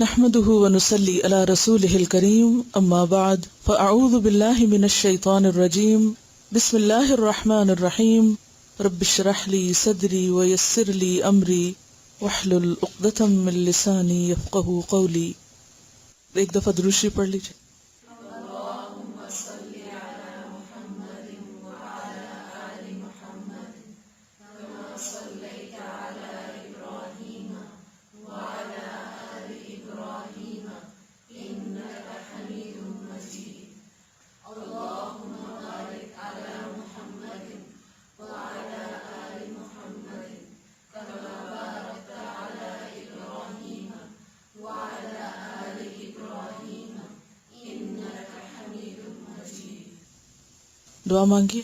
نحمده ونصلي على رسوله الكريم اما بعد فاعوذ بالله من الشيطان الرجيم بسم الله الرحمن الرحيم رب اشرح لي صدري ويسر لي امري واحلل عقدة من لساني يفقهوا قولي. ایک دفعہ درود شریف پڑھ لیجیے. دعا مانگیے.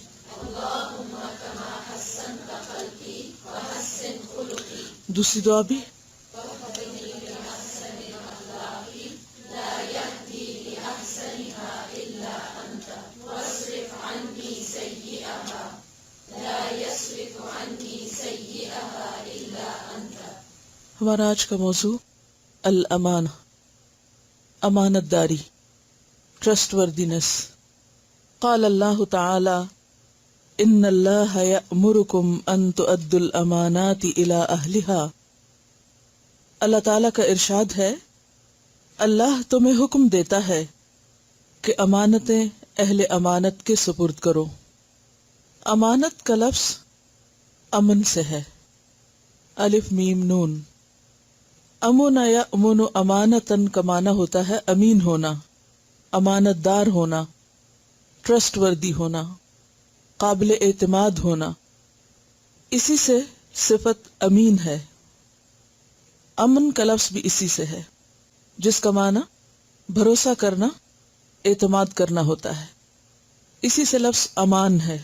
دوسری دعا بھی ہمارا آج کا موضوع الامانہ، امانت داری، ٹرسٹ وردینس. قال اللہ تعالی ان اللہ یأمرکم ان تؤدوا الامانات الی اہلها. اللہ تعالیٰ کا ارشاد ہے، اللہ تمہیں حکم دیتا ہے کہ امانتیں اہل امانت کے سپرد کرو. امانت کا لفظ امن سے ہے، الف میم نون. امن یأمن امانتن کا معنی ہوتا ہے امین ہونا، امانت دار ہونا، ٹرسٹ وردی ہونا، قابل اعتماد ہونا. اسی سے صفت امین ہے. امن کا لفظ بھی اسی سے ہے، جس کا معنی بھروسہ کرنا، اعتماد کرنا ہوتا ہے. اسی سے لفظ امان ہے،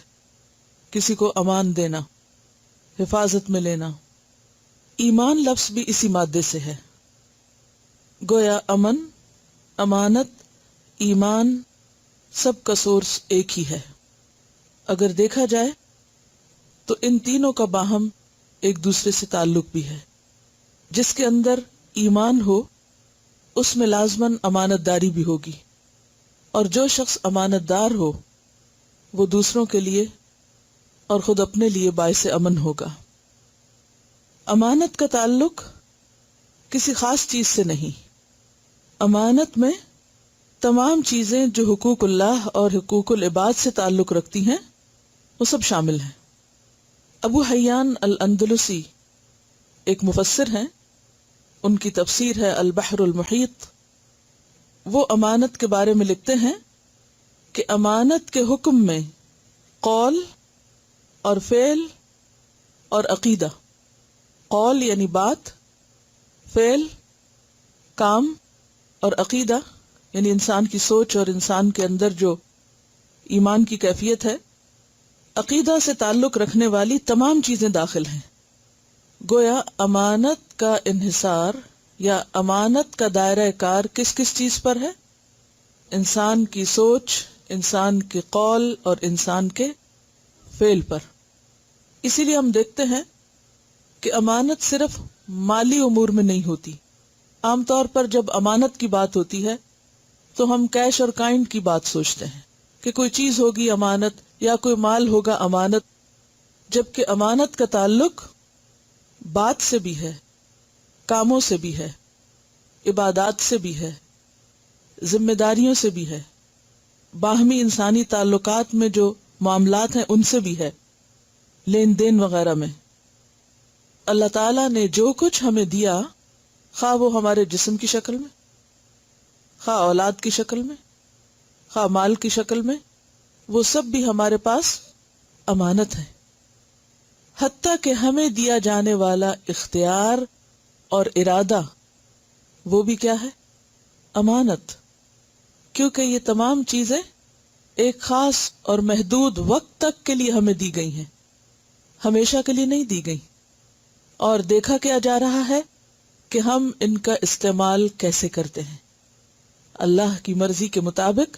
کسی کو امان دینا، حفاظت میں لینا. ایمان لفظ بھی اسی مادے سے ہے. گویا امن، امانت، ایمان سب کا سورس ایک ہی ہے. اگر دیکھا جائے تو ان تینوں کا باہم ایک دوسرے سے تعلق بھی ہے. جس کے اندر ایمان ہو اس میں لازماً امانت داری بھی ہوگی، اور جو شخص امانت دار ہو وہ دوسروں کے لیے اور خود اپنے لیے باعث امن ہوگا. امانت کا تعلق کسی خاص چیز سے نہیں. امانت میں تمام چیزیں جو حقوق اللہ اور حقوق العباد سے تعلق رکھتی ہیں وہ سب شامل ہیں. ابو حیان الاندلسی ایک مفسر ہیں، ان کی تفسیر ہے البحر المحیط. وہ امانت کے بارے میں لکھتے ہیں کہ امانت کے حکم میں قول اور فعل اور عقیدہ، قول یعنی بات، فعل کام، اور عقیدہ یعنی انسان کی سوچ اور انسان کے اندر جو ایمان کی کیفیت ہے، عقیدہ سے تعلق رکھنے والی تمام چیزیں داخل ہیں. گویا امانت کا انحصار یا امانت کا دائرہ کار کس کس چیز پر ہے؟ انسان کی سوچ، انسان کے قول اور انسان کے فعل پر. اسی لیے ہم دیکھتے ہیں کہ امانت صرف مالی امور میں نہیں ہوتی. عام طور پر جب امانت کی بات ہوتی ہے تو ہم کیش اور کائنڈ کی بات سوچتے ہیں کہ کوئی چیز ہوگی امانت یا کوئی مال ہوگا امانت، جبکہ امانت کا تعلق بات سے بھی ہے، کاموں سے بھی ہے، عبادات سے بھی ہے، ذمہ داریوں سے بھی ہے، باہمی انسانی تعلقات میں جو معاملات ہیں ان سے بھی ہے، لین دین وغیرہ میں. اللہ تعالیٰ نے جو کچھ ہمیں دیا، خواہ وہ ہمارے جسم کی شکل میں، خواہ اولاد کی شکل میں، خواہ مال کی شکل میں، وہ سب بھی ہمارے پاس امانت ہے. حتیٰ کہ ہمیں دیا جانے والا اختیار اور ارادہ، وہ بھی کیا ہے؟ امانت. کیونکہ یہ تمام چیزیں ایک خاص اور محدود وقت تک کے لیے ہمیں دی گئی ہیں، ہمیشہ کے لیے نہیں دی گئی. اور دیکھا کیا جا رہا ہے کہ ہم ان کا استعمال کیسے کرتے ہیں، اللہ کی مرضی کے مطابق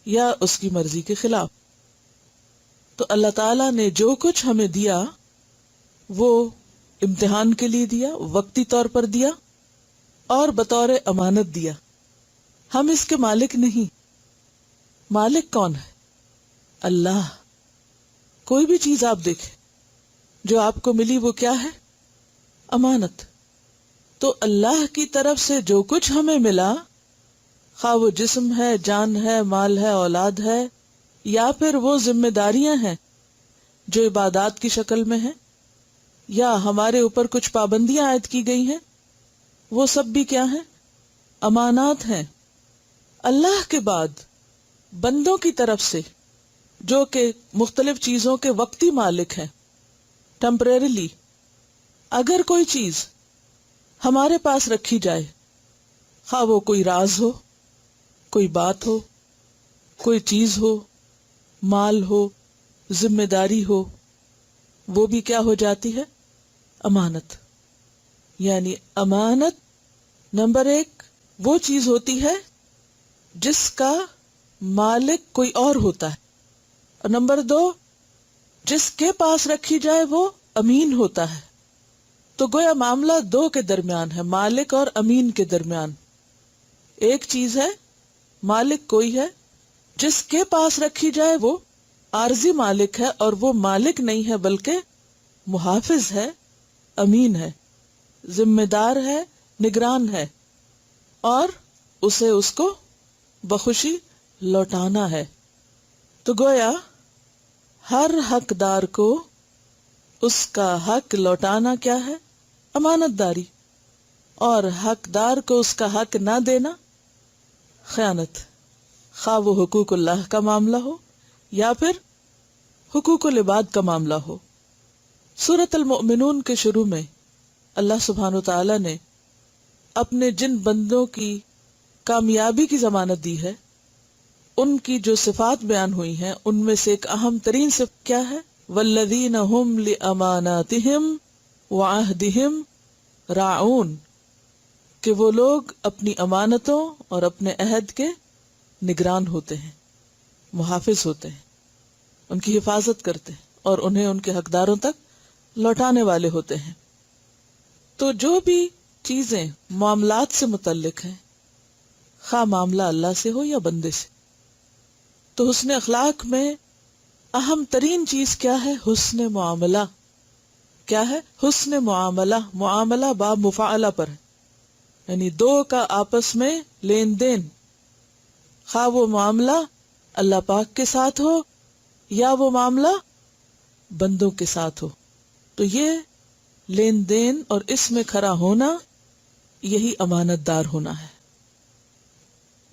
یا اس کی مرضی کے خلاف. تو اللہ تعالیٰ نے جو کچھ ہمیں دیا وہ امتحان کے لیے دیا، وقتی طور پر دیا، اور بطور امانت دیا. ہم اس کے مالک نہیں. مالک کون ہے؟ اللہ. کوئی بھی چیز آپ دیکھیں جو آپ کو ملی وہ کیا ہے؟ امانت. تو اللہ کی طرف سے جو کچھ ہمیں ملا، خواہ وہ جسم ہے، جان ہے، مال ہے، اولاد ہے، یا پھر وہ ذمہ داریاں ہیں جو عبادات کی شکل میں ہیں، یا ہمارے اوپر کچھ پابندیاں عائد کی گئی ہیں، وہ سب بھی کیا ہیں؟ امانات ہیں. اللہ کے بعد بندوں کی طرف سے جو کہ مختلف چیزوں کے وقتی مالک ہیں، ٹیمپریریلی، اگر کوئی چیز ہمارے پاس رکھی جائے، خواہ وہ کوئی راز ہو، کوئی بات ہو، کوئی چیز ہو، مال ہو، ذمہ داری ہو، وہ بھی کیا ہو جاتی ہے؟ امانت. یعنی امانت نمبر 1 وہ چیز ہوتی ہے جس کا مالک کوئی اور ہوتا ہے، اور نمبر 2 جس کے پاس رکھی جائے وہ امین ہوتا ہے. تو گویا معاملہ دو کے درمیان ہے، مالک اور امین کے درمیان. ایک چیز ہے، مالک کوئی ہے، جس کے پاس رکھی جائے وہ عارضی مالک ہے، اور وہ مالک نہیں ہے بلکہ محافظ ہے، امین ہے، ذمہ دار ہے، نگران ہے، اور اسے اس کو بخوشی لوٹانا ہے. تو گویا ہر حقدار کو اس کا حق لوٹانا کیا ہے؟ امانت داری. اور حقدار کو اس کا حق نہ دینا خیانت، خواہ وہ حقوق اللہ کا معاملہ ہو یا پھر حقوق العباد کا معاملہ ہو. سورۃ المؤمنون کے شروع میں اللہ سبحانہ وتعالی نے اپنے جن بندوں کی کامیابی کی ضمانت دی ہے، ان کی جو صفات بیان ہوئی ہیں، ان میں سے ایک اہم ترین صفت کیا ہے؟ والذین هم لاماناتہم وعہدہم راعون، کہ وہ لوگ اپنی امانتوں اور اپنے عہد کے نگران ہوتے ہیں، محافظ ہوتے ہیں، ان کی حفاظت کرتے ہیں اور انہیں ان کے حقداروں تک لوٹانے والے ہوتے ہیں. تو جو بھی چیزیں معاملات سے متعلق ہیں، خواہ معاملہ اللہ سے ہو یا بندے سے، تو حسن اخلاق میں اہم ترین چیز کیا ہے؟ حسن معاملہ. کیا ہے؟ حسن معاملہ. معاملہ باب مفاعلہ پر ہے، یعنی دو کا آپس میں لین دین، خواہ وہ معاملہ اللہ پاک کے ساتھ ہو یا وہ معاملہ بندوں کے ساتھ ہو. تو یہ لین دین اور اس میں کھڑا ہونا، یہی امانت دار ہونا ہے.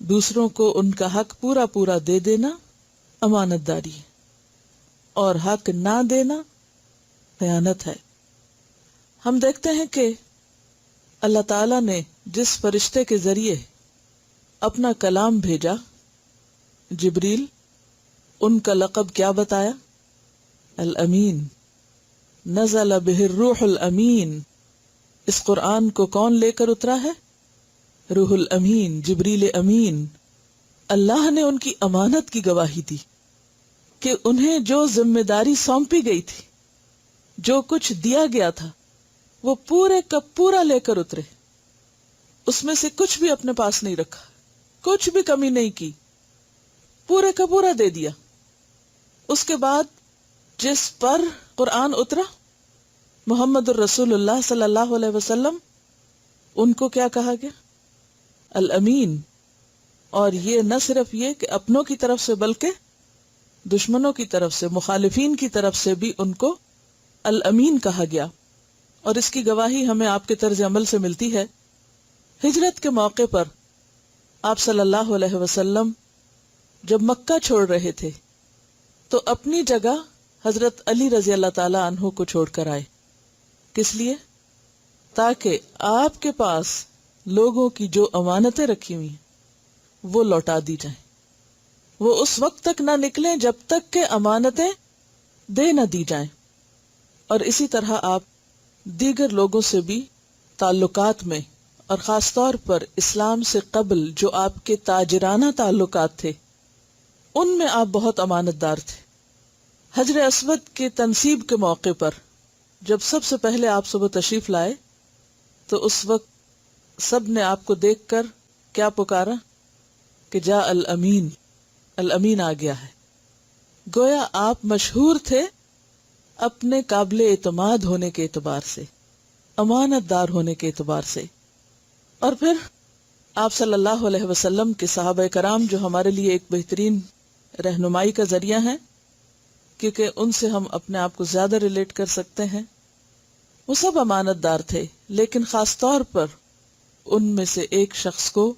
دوسروں کو ان کا حق پورا پورا دے دینا امانت داری ہے، اور حق نہ دینا خیانت ہے. ہم دیکھتے ہیں کہ اللہ تعالی نے جس فرشتے کے ذریعے اپنا کلام بھیجا، جبریل، ان کا لقب کیا بتایا؟ الامین. نزل بہ الروح الامین. اس قرآن کو کون لے کر اترا ہے؟ روح الامین، جبریل امین. اللہ نے ان کی امانت کی گواہی دی کہ انہیں جو ذمہ داری سونپی گئی تھی، جو کچھ دیا گیا تھا، وہ پورے کا پورا لے کر اترے. اس میں سے کچھ بھی اپنے پاس نہیں رکھا، کچھ بھی کمی نہیں کی، پورے کا پورا دے دیا. اس کے بعد جس پر قرآن اترا، محمد الرسول اللہ صلی اللہ علیہ وسلم، ان کو کیا کہا گیا؟ الامین. اور یہ نہ صرف یہ کہ اپنوں کی طرف سے بلکہ دشمنوں کی طرف سے، مخالفین کی طرف سے بھی ان کو الامین کہا گیا. اور اس کی گواہی ہمیں آپ کے طرز عمل سے ملتی ہے. ہجرت کے موقع پر آپ صلی اللہ علیہ وسلم جب مکہ چھوڑ رہے تھے تو اپنی جگہ حضرت علی رضی اللہ تعالی عنہ کو چھوڑ کر آئے. کس لیے؟ تاکہ آپ کے پاس لوگوں کی جو امانتیں رکھی ہوئی ہیں وہ لوٹا دی جائیں. وہ اس وقت تک نہ نکلیں جب تک کہ امانتیں دے نہ دی جائیں. اور اسی طرح آپ دیگر لوگوں سے بھی تعلقات میں، اور خاص طور پر اسلام سے قبل جو آپ کے تاجرانہ تعلقات تھے، ان میں آپ بہت امانت دار تھے. حجر اسود کے تنصیب کے موقع پر جب سب سے پہلے آپ صبح تشریف لائے تو اس وقت سب نے آپ کو دیکھ کر کیا پکارا کہ جاء الامین، الامین آ گیا ہے۔ گویا آپ مشہور تھے اپنے قابل اعتماد ہونے کے اعتبار سے، امانت دار ہونے کے اعتبار سے۔ اور پھر آپ صلی اللہ علیہ وسلم کے صحابہ کرام جو ہمارے لیے ایک بہترین رہنمائی کا ذریعہ ہیں، کیونکہ ان سے ہم اپنے آپ کو زیادہ ریلیٹ کر سکتے ہیں، وہ سب امانت دار تھے، لیکن خاص طور پر ان میں سے ایک شخص کو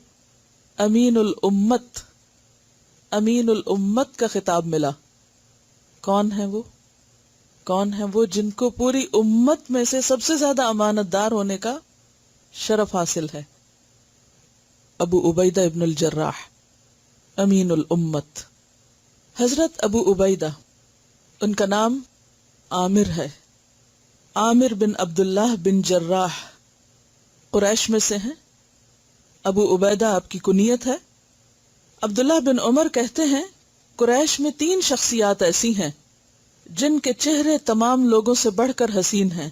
امین الامت، امین الامت کا خطاب ملا۔ کون ہے وہ؟ کون ہے وہ جن کو پوری امت میں سے سب سے زیادہ امانت دار ہونے کا شرف حاصل ہے؟ ابو عبیدہ ابن الجراح، امین الامت۔ حضرت ابو عبیدہ، ان کا نام عامر ہے، عامر بن عبداللہ بن جراح، قریش میں سے ہیں۔ ابو عبیدہ آپ کی کنیت ہے۔ عبداللہ بن عمر کہتے ہیں قریش میں 3 شخصیات ایسی ہیں جن کے چہرے تمام لوگوں سے بڑھ کر حسین ہیں،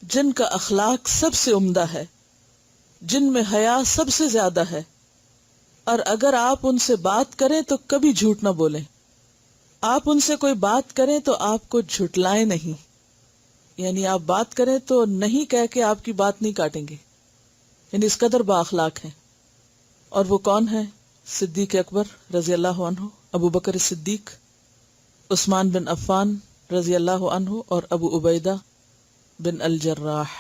جن کا اخلاق سب سے عمدہ ہے، جن میں حیا سب سے زیادہ ہے، اور اگر آپ ان سے بات کریں تو کبھی جھوٹ نہ بولیں۔ آپ ان سے کوئی بات کریں تو آپ کو جھٹلائیں نہیں، یعنی آپ بات کریں تو نہیں کہہ کے آپ کی بات نہیں کاٹیں گے، یعنی اس قدر با اخلاق ہیں۔ اور وہ کون ہے؟ صدیق اکبر رضی اللہ عنہ، ابو بکر صدیق، عثمان بن عفان رضی اللہ عنہ، اور ابو عبیدہ بن الجراح۔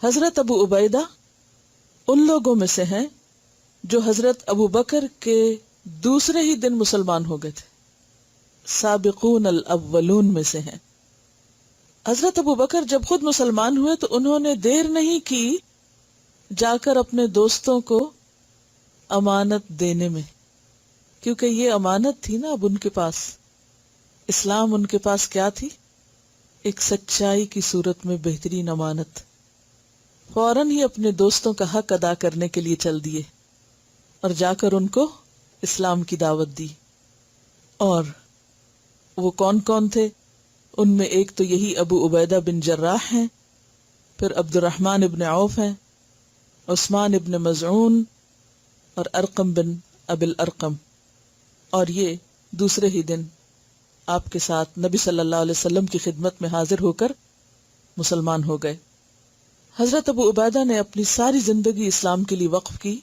حضرت ابو عبیدہ ان لوگوں میں سے ہیں جو حضرت ابو بکر کے دوسرے ہی دن مسلمان ہو گئے تھے، سابقون الاولون میں سے ہیں۔ حضرت ابو بکر جب خود مسلمان ہوئے تو انہوں نے دیر نہیں کی جا کر اپنے دوستوں کو امانت دینے میں، کیونکہ یہ امانت تھی نا اب ان کے پاس۔ اسلام ان کے پاس کیا تھی؟ ایک سچائی کی صورت میں بہترین امانت۔ فوراً ہی اپنے دوستوں کا حق ادا کرنے کے لیے چل دیے اور جا کر ان کو اسلام کی دعوت دی۔ اور وہ کون کون تھے؟ ان میں ایک تو یہی ابو عبیدہ بن جراح ہیں، پھر عبد الرحمن ابن عوف ہیں، عثمان ابن مزعون، اور ارقم بن ابی الارقم۔ اور یہ دوسرے ہی دن آپ کے ساتھ نبی صلی اللہ علیہ وسلم کی خدمت میں حاضر ہو کر مسلمان ہو گئے۔ حضرت ابو عبیدہ نے اپنی ساری زندگی اسلام کے لیے وقف کی،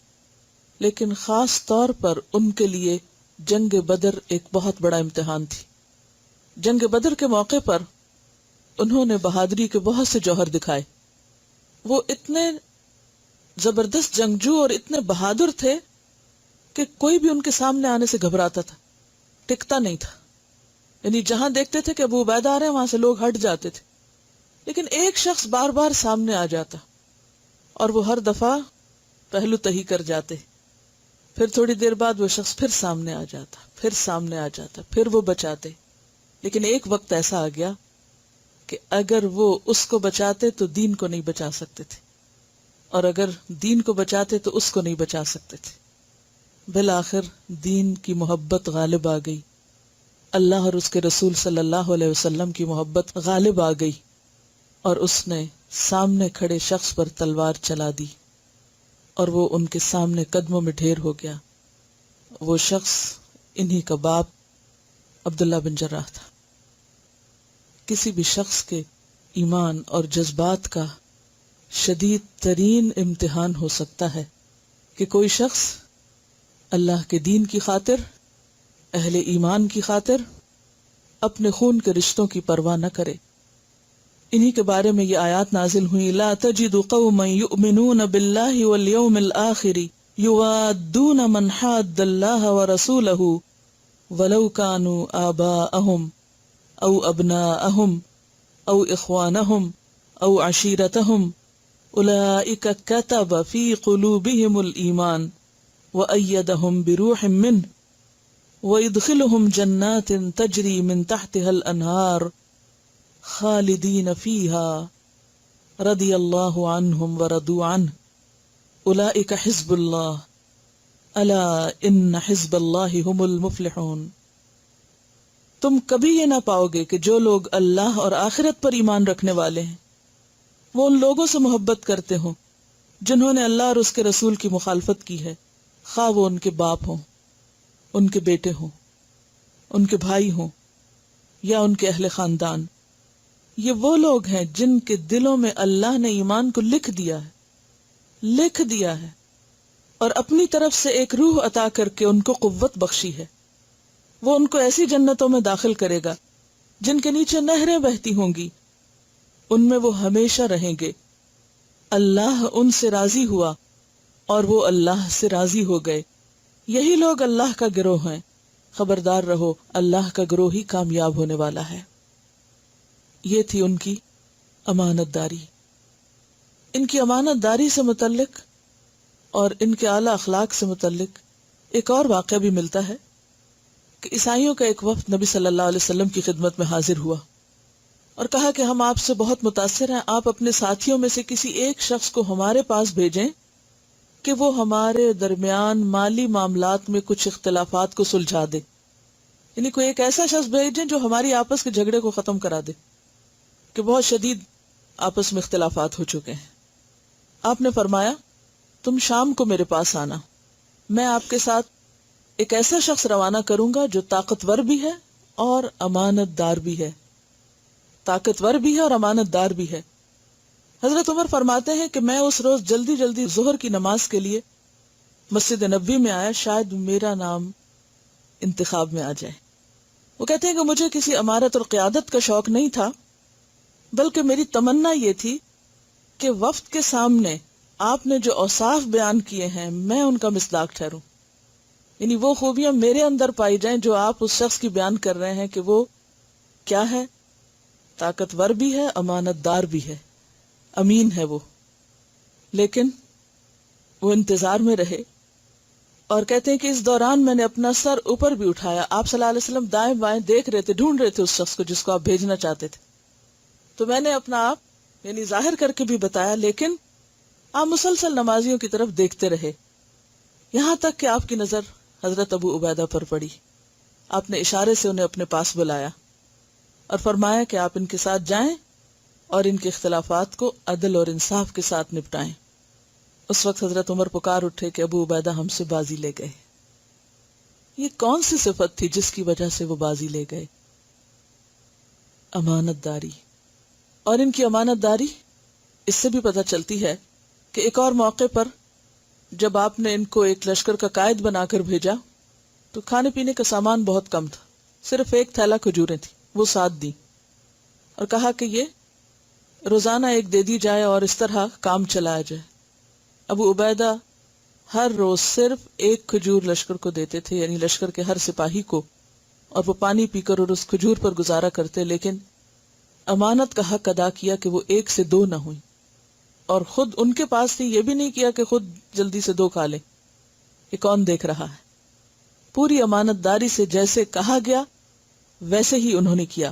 لیکن خاص طور پر ان کے لیے جنگ بدر ایک بہت بڑا امتحان تھی۔ جنگ بدر کے موقع پر انہوں نے بہادری کے بہت سے جوہر دکھائے۔ وہ اتنے زبردست جنگجو اور اتنے بہادر تھے کہ کوئی بھی ان کے سامنے آنے سے گھبراتا تھا، ٹکتا نہیں تھا، یعنی جہاں دیکھتے تھے کہ ابو عبیدہ آ رہے ہیں وہاں سے لوگ ہٹ جاتے تھے، لیکن ایک شخص بار بار سامنے آ جاتا اور وہ ہر دفعہ پہلو تہی کر جاتے، پھر تھوڑی دیر بعد وہ شخص پھر سامنے آ جاتا، پھر سامنے آ جاتا، پھر وہ بچاتے۔ لیکن ایک وقت ایسا آ گیا کہ اگر وہ اس کو بچاتے تو دین کو نہیں بچا سکتے تھے، اور اگر دین کو بچاتے تو اس کو نہیں بچا سکتے تھے۔ بالآخر دین کی محبت غالب آ گئی، اللہ اور اس کے رسول صلی اللہ علیہ وسلم کی محبت غالب آ گئی، اور اس نے سامنے کھڑے شخص پر تلوار چلا دی، اور وہ ان کے سامنے قدموں میں ڈھیر ہو گیا۔ وہ شخص انہی کا باپ عبداللہ بن جراح تھا۔ کسی بھی شخص کے ایمان اور جذبات کا شدید ترین امتحان ہو سکتا ہے کہ کوئی شخص اللہ کے دین کی خاطر، اہل ایمان کی خاطر اپنے خون کے رشتوں کی پرواہ نہ کرے۔ انہی کے بارے میں یہ آیات نازل ہوئی، لا تجد قوما یؤمنون باللہ والیوم الآخر یوادون من حاد اللہ ورسولہ ولو كانوا آباءهم او ابناءهم او اخوانهم او عشیرتهم اولئک كتب في قلوبهم الایمان وأيدهم بروح منه ويدخلهم جنات تجري من تحتها الأنهار خالدين فيها رضي الله عنهم ورضوا عنه أولئك حزب الله ألا إن حزب الله هم المفلحون۔ تم کبھی یہ نہ پاؤ گے کہ جو لوگ اللہ اور آخرت پر ایمان رکھنے والے ہیں وہ ان لوگوں سے محبت کرتے ہوں جنہوں نے اللہ اور اس کے رسول کی مخالفت کی ہے، خواہ وہ ان کے باپ ہوں، ان کے بیٹے ہوں، ان کے بھائی ہوں یا ان کے اہل خاندان، یہ وہ لوگ ہیں جن کے دلوں میں اللہ نے ایمان کو لکھ دیا ہے اور اپنی طرف سے ایک روح عطا کر کے ان کو قوت بخشی ہے۔ وہ ان کو ایسی جنتوں میں داخل کرے گا جن کے نیچے نہریں بہتی ہوں گی، ان میں وہ ہمیشہ رہیں گے۔ اللہ ان سے راضی ہوا اور وہ اللہ سے راضی ہو گئے۔ یہی لوگ اللہ کا گروہ ہیں، خبردار رہو اللہ کا گروہ ہی کامیاب ہونے والا ہے۔ یہ تھی ان کی امانت داری۔ ان کی امانت داری سے متعلق اور ان کے اعلیٰ اخلاق سے متعلق ایک اور واقعہ بھی ملتا ہے کہ عیسائیوں کا ایک وفد نبی صلی اللہ علیہ وسلم کی خدمت میں حاضر ہوا اور کہا کہ ہم آپ سے بہت متاثر ہیں، آپ اپنے ساتھیوں میں سے کسی ایک شخص کو ہمارے پاس بھیجیں کہ وہ ہمارے درمیان مالی معاملات میں کچھ اختلافات کو سلجھا دے، یعنی کوئی ایک ایسا شخص بھیجیں جو ہماری آپس کے جھگڑے کو ختم کرا دے کہ بہت شدید آپس میں اختلافات ہو چکے ہیں۔ آپ نے فرمایا تم شام کو میرے پاس آنا، میں آپ کے ساتھ ایک ایسا شخص روانہ کروں گا جو طاقتور بھی ہے اور امانت دار بھی ہے، اور امانت دار بھی ہے۔ حضرت عمر فرماتے ہیں کہ میں اس روز جلدی جلدی ظہر کی نماز کے لیے مسجد نبوی میں آیا، شاید میرا نام انتخاب میں آ جائے۔ وہ کہتے ہیں کہ مجھے کسی امارت اور قیادت کا شوق نہیں تھا، بلکہ میری تمنا یہ تھی کہ وفد کے سامنے آپ نے جو اوصاف بیان کیے ہیں میں ان کا مصداق ٹھہروں، یعنی وہ خوبیاں میرے اندر پائی جائیں جو آپ اس شخص کی بیان کر رہے ہیں کہ وہ کیا ہے، طاقتور بھی ہے، امانت دار بھی ہے، امین ہے وہ۔ لیکن وہ انتظار میں رہے اور کہتے ہیں کہ اس دوران میں نے اپنا سر اوپر بھی اٹھایا، آپ صلی اللہ علیہ وسلم دائیں بائیں دیکھ رہے تھے، ڈھونڈ رہے تھے اس شخص کو جس کو آپ بھیجنا چاہتے تھے، تو میں نے اپنا آپ یعنی ظاہر کر کے بھی بتایا، لیکن آپ مسلسل نمازیوں کی طرف دیکھتے رہے، یہاں تک کہ آپ کی نظر حضرت ابو عبیدہ پر پڑی۔ آپ نے اشارے سے انہیں اپنے پاس بلایا اور فرمایا کہ آپ ان کے ساتھ جائیں اور ان کے اختلافات کو عدل اور انصاف کے ساتھ نپٹائیں۔ اس وقت حضرت عمر پکار اٹھے کہ ابو عبیدہ ہم سے بازی لے گئے۔ یہ کون سی صفت تھی جس کی وجہ سے وہ بازی لے گئے؟ امانت داری۔ اور ان کی امانت داری اس سے بھی پتہ چلتی ہے کہ ایک اور موقع پر جب آپ نے ان کو ایک لشکر کا قائد بنا کر بھیجا تو کھانے پینے کا سامان بہت کم تھا، صرف ایک تھیلا کھجوریں تھی، وہ ساتھ دی اور کہا کہ یہ روزانہ ایک دے دی جائے اور اس طرح کام چلایا جائے۔ ابو عبیدہ ہر روز صرف ایک کھجور لشکر کو دیتے تھے، یعنی لشکر کے ہر سپاہی کو، اور وہ پانی پی کر اور اس کھجور پر گزارا کرتے، لیکن امانت کا حق ادا کیا کہ وہ ایک سے دو نہ ہوئی، اور خود ان کے پاس تھی، یہ بھی نہیں کیا کہ خود جلدی سے دو کھا لے، یہ کون دیکھ رہا ہے۔ پوری امانت داری سے جیسے کہا گیا ویسے ہی انہوں نے کیا۔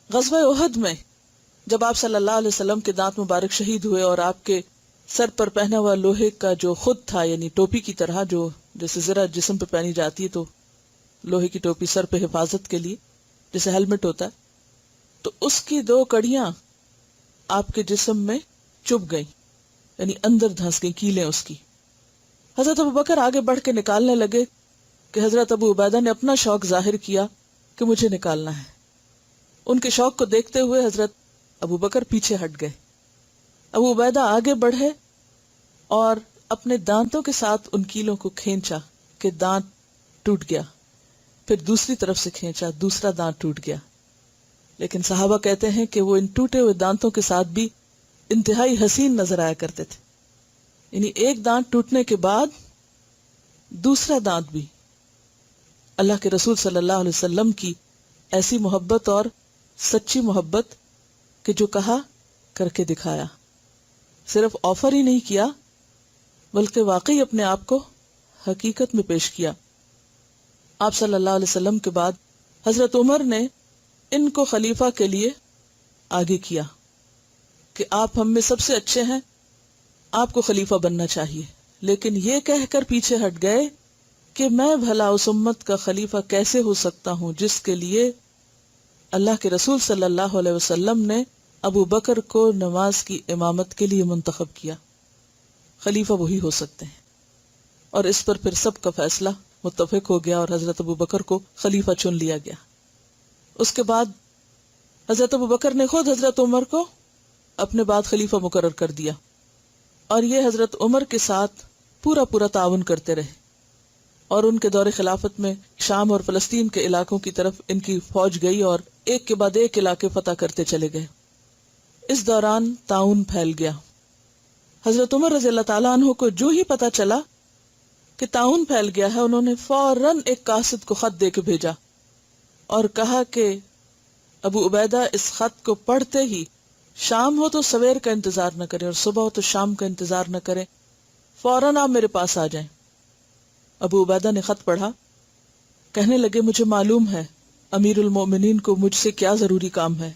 غزوہ احد میں جب آپ صلی اللہ علیہ وسلم کے دانت مبارک شہید ہوئے اور آپ کے سر پر پہنا ہوا لوہے کا جو خود تھا، یعنی ٹوپی کی طرح جو جیسے ذرا جسم پہ پہنی جاتی ہے، تو لوہے کی ٹوپی سر پہ حفاظت کے لیے جیسے ہیلمٹ ہوتا ہے، تو اس کی دو کڑیاں آپ کے جسم میں چبھ گئیں، یعنی اندر دھنس گئی کیلیں اس کی۔ حضرت ابو بکر آگے بڑھ کے نکالنے لگے کہ حضرت ابو عبیدہ نے اپنا شوق ظاہر کیا کہ مجھے نکالنا ہے۔ ان کے شوق کو دیکھتے ہوئے حضرت ابو بکر پیچھے ہٹ گئے، ابو عبیدہ آگے بڑھے اور اپنے دانتوں کے ساتھ ان کیلوں کو کھینچا کہ دانت ٹوٹ گیا، پھر دوسری طرف سے کھینچا، دوسرا دانت ٹوٹ گیا۔ لیکن صحابہ کہتے ہیں کہ وہ ان ٹوٹے ہوئے دانتوں کے ساتھ بھی انتہائی حسین نظر آیا کرتے تھے، یعنی ایک دانت ٹوٹنے کے بعد دوسرا دانت بھی اللہ کے رسول صلی اللہ علیہ وسلم کی ایسی محبت اور سچی محبت کہ جو کہا کر کے دکھایا، صرف آفر ہی نہیں کیا بلکہ واقعی اپنے آپ کو حقیقت میں پیش کیا۔ آپ صلی اللہ علیہ وسلم کے بعد حضرت عمر نے ان کو خلیفہ کے لیے آگے کیا کہ آپ ہم میں سب سے اچھے ہیں، آپ کو خلیفہ بننا چاہیے، لیکن یہ کہہ کر پیچھے ہٹ گئے کہ میں بھلا اس امت کا خلیفہ کیسے ہو سکتا ہوں جس کے لیے اللہ کے رسول صلی اللہ علیہ وسلم نے ابو بکر کو نماز کی امامت کے لیے منتخب کیا۔ خلیفہ وہی ہو سکتے ہیں. اور اس پر پھر سب کا فیصلہ متفق ہو گیا اور حضرت ابو بکر کو خلیفہ چن لیا گیا. اس کے بعد حضرت ابو بکر نے خود حضرت عمر کو اپنے بعد خلیفہ مقرر کر دیا، اور یہ حضرت عمر کے ساتھ پورا تعاون کرتے رہے، اور ان کے دور خلافت میں شام اور فلسطین کے علاقوں کی طرف ان کی فوج گئی اور ایک کے بعد ایک علاقے فتح کرتے چلے گئے. اس دوران تعاون پھیل گیا. حضرت عمر رضی اللہ تعالیٰ عنہ کو جو ہی پتا چلا کہ تعاون پھیل گیا ہے، انہوں نے فوراً ایک قاصد کو خط دے کے بھیجا اور کہا کہ ابو عبیدہ اس خط کو پڑھتے ہی شام ہو تو سویر کا انتظار نہ کریں اور صبح ہو تو شام کا انتظار نہ کریں، فوراً آپ میرے پاس آ جائیں. ابو عبیدہ نے خط پڑھا، کہنے لگے مجھے معلوم ہے امیر المومنین کو مجھ سے کیا ضروری کام ہے.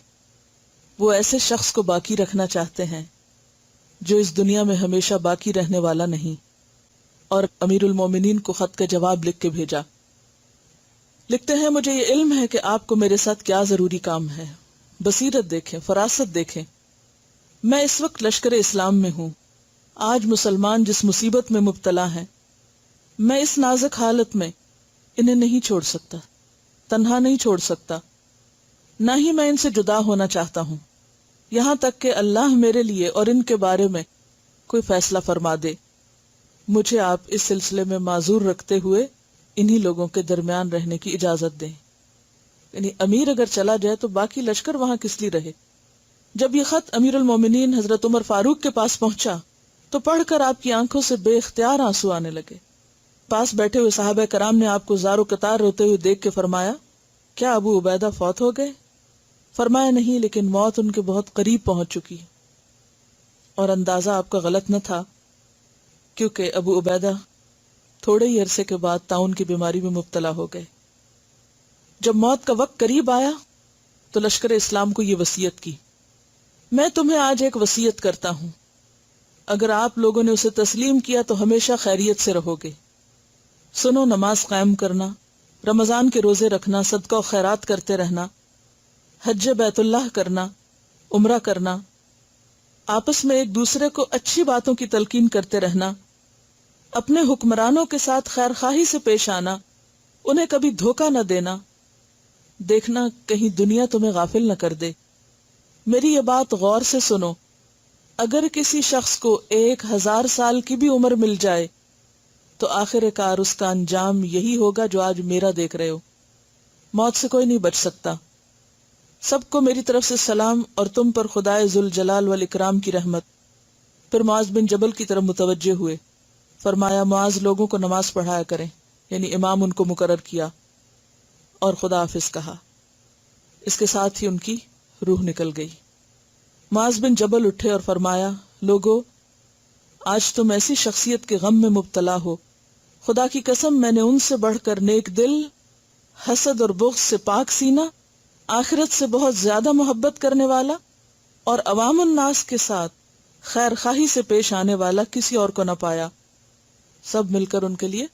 وہ ایسے شخص کو باقی رکھنا چاہتے ہیں جو اس دنیا میں ہمیشہ باقی رہنے والا نہیں. اور امیر المومنین کو خط کا جواب لکھ کے بھیجا. لکھتے ہیں مجھے یہ علم ہے کہ آپ کو میرے ساتھ کیا ضروری کام ہے. بصیرت دیکھیں، فراست دیکھیں. میں اس وقت لشکر اسلام میں ہوں. آج مسلمان جس مصیبت میں مبتلا ہیں، میں اس نازک حالت میں انہیں نہیں چھوڑ سکتا، تنہا نہیں چھوڑ سکتا، نہ ہی میں ان سے جدا ہونا چاہتا ہوں، یہاں تک کہ اللہ میرے لیے اور ان کے بارے میں کوئی فیصلہ فرما دے. مجھے آپ اس سلسلے میں معذور رکھتے ہوئے انہی لوگوں کے درمیان رہنے کی اجازت دیں. یعنی امیر اگر چلا جائے تو باقی لشکر وہاں کس لیے رہے. جب یہ خط امیر المومنین حضرت عمر فاروق کے پاس پہنچا تو پڑھ کر آپ کی آنکھوں سے بے اختیار آنسو آنے لگے. پاس بیٹھے ہوئے صحابہ کرام نے آپ کو زار و قطار روتے ہوئے دیکھ کے فرمایا، کیا ابو عبیدہ فوت ہو گئے؟ فرمایا نہیں، لیکن موت ان کے بہت قریب پہنچ چکی. اور اندازہ آپ کا غلط نہ تھا، کیونکہ ابو عبیدہ تھوڑے ہی عرصے کے بعد طاعون کی بیماری میں مبتلا ہو گئے. جب موت کا وقت قریب آیا تو لشکر اسلام کو یہ وصیت کی، میں تمہیں آج ایک وصیت کرتا ہوں، اگر آپ لوگوں نے اسے تسلیم کیا تو ہمیشہ خیریت سے رہو گے. سنو، نماز قائم کرنا، رمضان کے روزے رکھنا، صدقہ و خیرات کرتے رہنا، حج بیت اللہ کرنا، عمرہ کرنا، آپس میں ایک دوسرے کو اچھی باتوں کی تلقین کرتے رہنا، اپنے حکمرانوں کے ساتھ خیر خواہی سے پیش آنا، انہیں کبھی دھوکہ نہ دینا، دیکھنا کہیں دنیا تمہیں غافل نہ کر دے. میری یہ بات غور سے سنو، اگر کسی شخص کو 1000 سال کی بھی عمر مل جائے تو آخر کار اس کا انجام یہی ہوگا جو آج میرا دیکھ رہے ہو. موت سے کوئی نہیں بچ سکتا. سب کو میری طرف سے سلام اور تم پر خدائے ذوالجلال والاکرام کی رحمت. پھر معاذ بن جبل کی طرف متوجہ ہوئے، فرمایا معاذ لوگوں کو نماز پڑھایا کریں، یعنی امام ان کو مقرر کیا، اور خدا حافظ کہا. اس کے ساتھ ہی ان کی روح نکل گئی. معاذ بن جبل اٹھے اور فرمایا، لوگو، آج تم ایسی شخصیت کے غم میں مبتلا ہو، خدا کی قسم میں نے ان سے بڑھ کر نیک دل، حسد اور بغض سے پاک سینہ، آخرت سے بہت زیادہ محبت کرنے والا اور عوام الناس کے ساتھ خیر خواہی سے پیش آنے والا کسی اور کو نہ پایا. سب مل کر ان کے لیے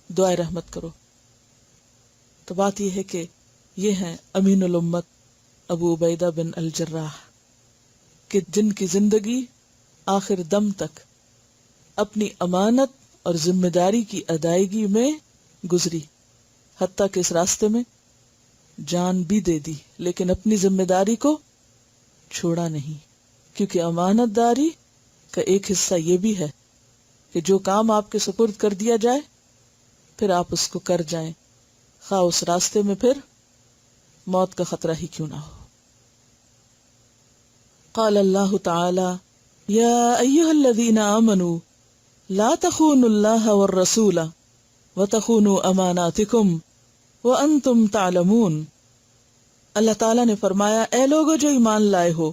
دعائے رحمت کرو. تو بات یہ ہے کہ یہ ہیں امین الامت ابو عبیدہ بن الجراح، کہ جن کی زندگی آخر دم تک اپنی امانت اور ذمہ داری کی ادائیگی میں گزری، حتیٰ کہ اس راستے میں جان بھی دے دی، لیکن اپنی ذمہ داری کو چھوڑا نہیں. کیونکہ امانت داری کا ایک حصہ یہ بھی ہے کہ جو کام آپ کے سپرد کر دیا جائے پھر آپ اس کو کر جائیں، خواہ اس راستے میں پھر موت کا خطرہ ہی کیوں نہ ہو. قال اللہ تعالی یا ایھا الذین آمنوا لا تخونوا اللہ والرسول وتخونوا اماناتکم وانتم تعلمون. اللہ تعالیٰ نے فرمایا، اے لوگو جو ایمان لائے ہو،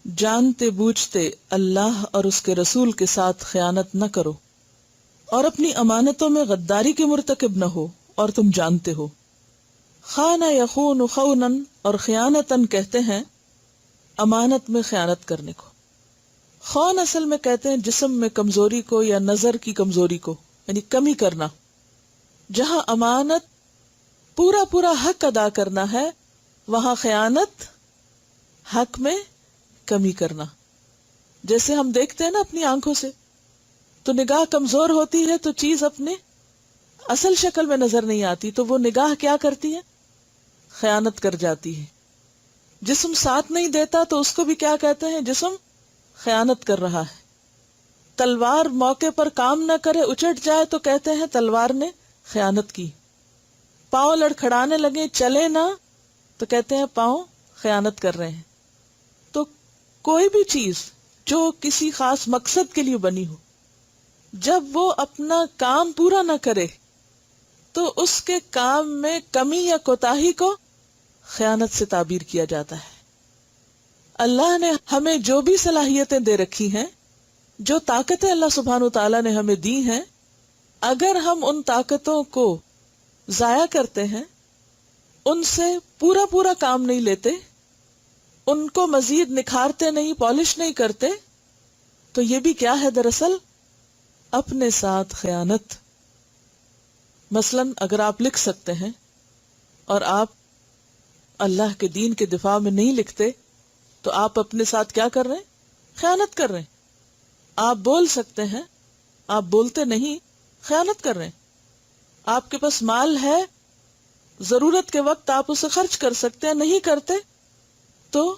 جانتے بوجھتے اللہ اور اس کے رسول کے ساتھ خیانت نہ کرو، اور اپنی امانتوں میں غداری کے مرتکب نہ ہو، اور تم جانتے ہو. خانہ یخون خونا، اور خیانتاً کہتے ہیں امانت میں خیانت کرنے کو. خون اصل میں کہتے ہیں جسم میں کمزوری کو یا نظر کی کمزوری کو، یعنی کمی کرنا. جہاں امانت پورا حق ادا کرنا ہے، وہاں خیانت حق میں کمی کرنا. جیسے ہم دیکھتے ہیں نا اپنی آنکھوں سے تو نگاہ کمزور ہوتی ہے تو چیز اپنے اصل شکل میں نظر نہیں آتی، تو وہ نگاہ کیا کرتی ہے؟ خیانت کر جاتی ہے۔ جسم ساتھ نہیں دیتا تو اس کو بھی کیا کہتے ہیں؟ جسم خیانت کر رہا ہے۔ تلوار موقع پر کام نہ کرے، اچٹ جائے تو کہتے ہیں تلوار نے خیانت کی۔ پاؤں لڑکھڑانے لگے، چلے نہ، تو کہتے ہیں پاؤں خیانت کر رہے ہیں۔ تو کوئی بھی چیز جو کسی خاص مقصد کے لیے بنی ہو، جب وہ اپنا کام پورا نہ کرے تو اس کے کام میں کمی یا کوتاہی کو خیانت سے تعبیر کیا جاتا ہے۔ اللہ نے ہمیں جو بھی صلاحیتیں دے رکھی ہیں، جو طاقتیں اللہ سبحانہ وتعالیٰ نے ہمیں دی ہیں، اگر ہم ان طاقتوں کو ضائع کرتے ہیں، ان سے پورا کام نہیں لیتے، ان کو مزید نکھارتے نہیں، پالش نہیں کرتے، تو یہ بھی کیا ہے دراصل؟ اپنے ساتھ خیانت۔ مثلا اگر آپ لکھ سکتے ہیں اور آپ اللہ کے دین کے دفاع میں نہیں لکھتے تو آپ اپنے ساتھ کیا کر رہے ہیں؟ خیانت کر رہے ہیں۔ آپ بول سکتے ہیں، آپ بولتے نہیں، خیانت کر رہے ہیں۔ آپ کے پاس مال ہے، ضرورت کے وقت آپ اسے خرچ کر سکتے ہیں، نہیں کرتے تو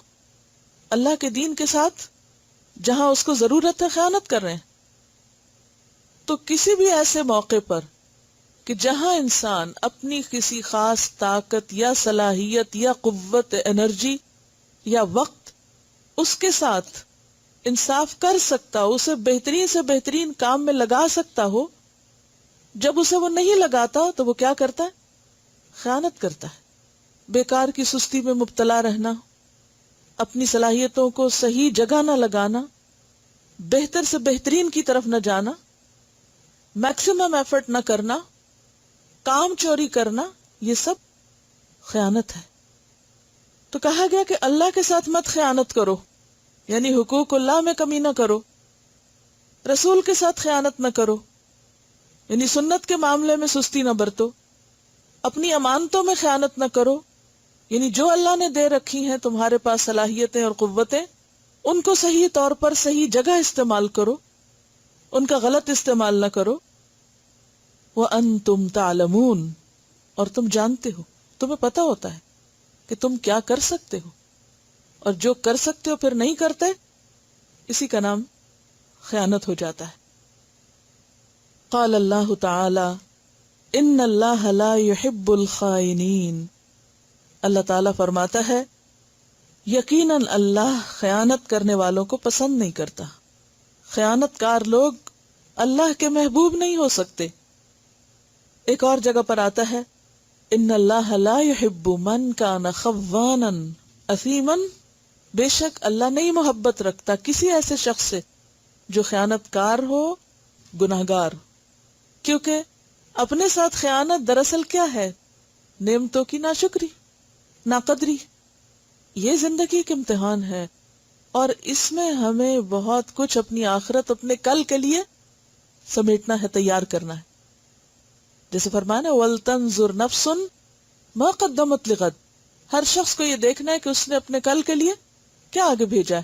اللہ کے دین کے ساتھ جہاں اس کو ضرورت ہے خیانت کر رہے ہیں۔ تو کسی بھی ایسے موقع پر کہ جہاں انسان اپنی کسی خاص طاقت یا صلاحیت یا قوت، انرجی یا وقت، اس کے ساتھ انصاف کر سکتا ہو، اسے بہترین سے بہترین کام میں لگا سکتا ہو، جب اسے وہ نہیں لگاتا تو وہ کیا کرتا ہے؟ خیانت کرتا ہے۔ بیکار کی سستی میں مبتلا رہنا، اپنی صلاحیتوں کو صحیح جگہ نہ لگانا، بہتر سے بہترین کی طرف نہ جانا، میکسیمم ایفرٹ نہ کرنا، کام چوری کرنا، یہ سب خیانت ہے۔ تو کہا گیا کہ اللہ کے ساتھ مت خیانت کرو، یعنی حقوق اللہ میں کمی نہ کرو، رسول کے ساتھ خیانت نہ کرو، یعنی سنت کے معاملے میں سستی نہ برتو، اپنی امانتوں میں خیانت نہ کرو، یعنی جو اللہ نے دے رکھی ہیں تمہارے پاس صلاحیتیں اور قوتیں، ان کو صحیح طور پر صحیح جگہ استعمال کرو، ان کا غلط استعمال نہ کرو۔ وَأَنْتُمْ تَعْلَمُونَ، اور تم جانتے ہو، تمہیں پتہ ہوتا ہے کہ تم کیا کر سکتے ہو، اور جو کر سکتے ہو پھر نہیں کرتے، اسی کا نام خیانت ہو جاتا ہے۔ قال اللہ تعالی ان اللہ لا يحب الخائنین، اللہ تعالیٰ فرماتا ہے یقیناً اللہ خیانت کرنے والوں کو پسند نہیں کرتا۔ خیانت کار لوگ اللہ کے محبوب نہیں ہو سکتے۔ ایک اور جگہ پر آتا ہے ان اللہ لا يحب من کان خوانا اثیما، بے شک اللہ نہیں محبت رکھتا کسی ایسے شخص سے جو خیانت کار ہو، گناہگار۔ کیونکہ اپنے ساتھ خیانت دراصل کیا ہے؟ نعمتوں کی ناشکری، ناقدری۔ یہ زندگی کا امتحان ہے، اور اس میں ہمیں بہت کچھ اپنی آخرت، اپنے کل کے لیے سمیٹنا ہے، تیار کرنا ہے۔ جیسے فرمانا وَلْتَنْظُرْ نَفْسٌ مَا قَدَّمَتْ لِغَدٍ، ہر شخص کو یہ دیکھنا ہے کہ اس نے اپنے کل کے لیے کیا آگے بھیجا ہے،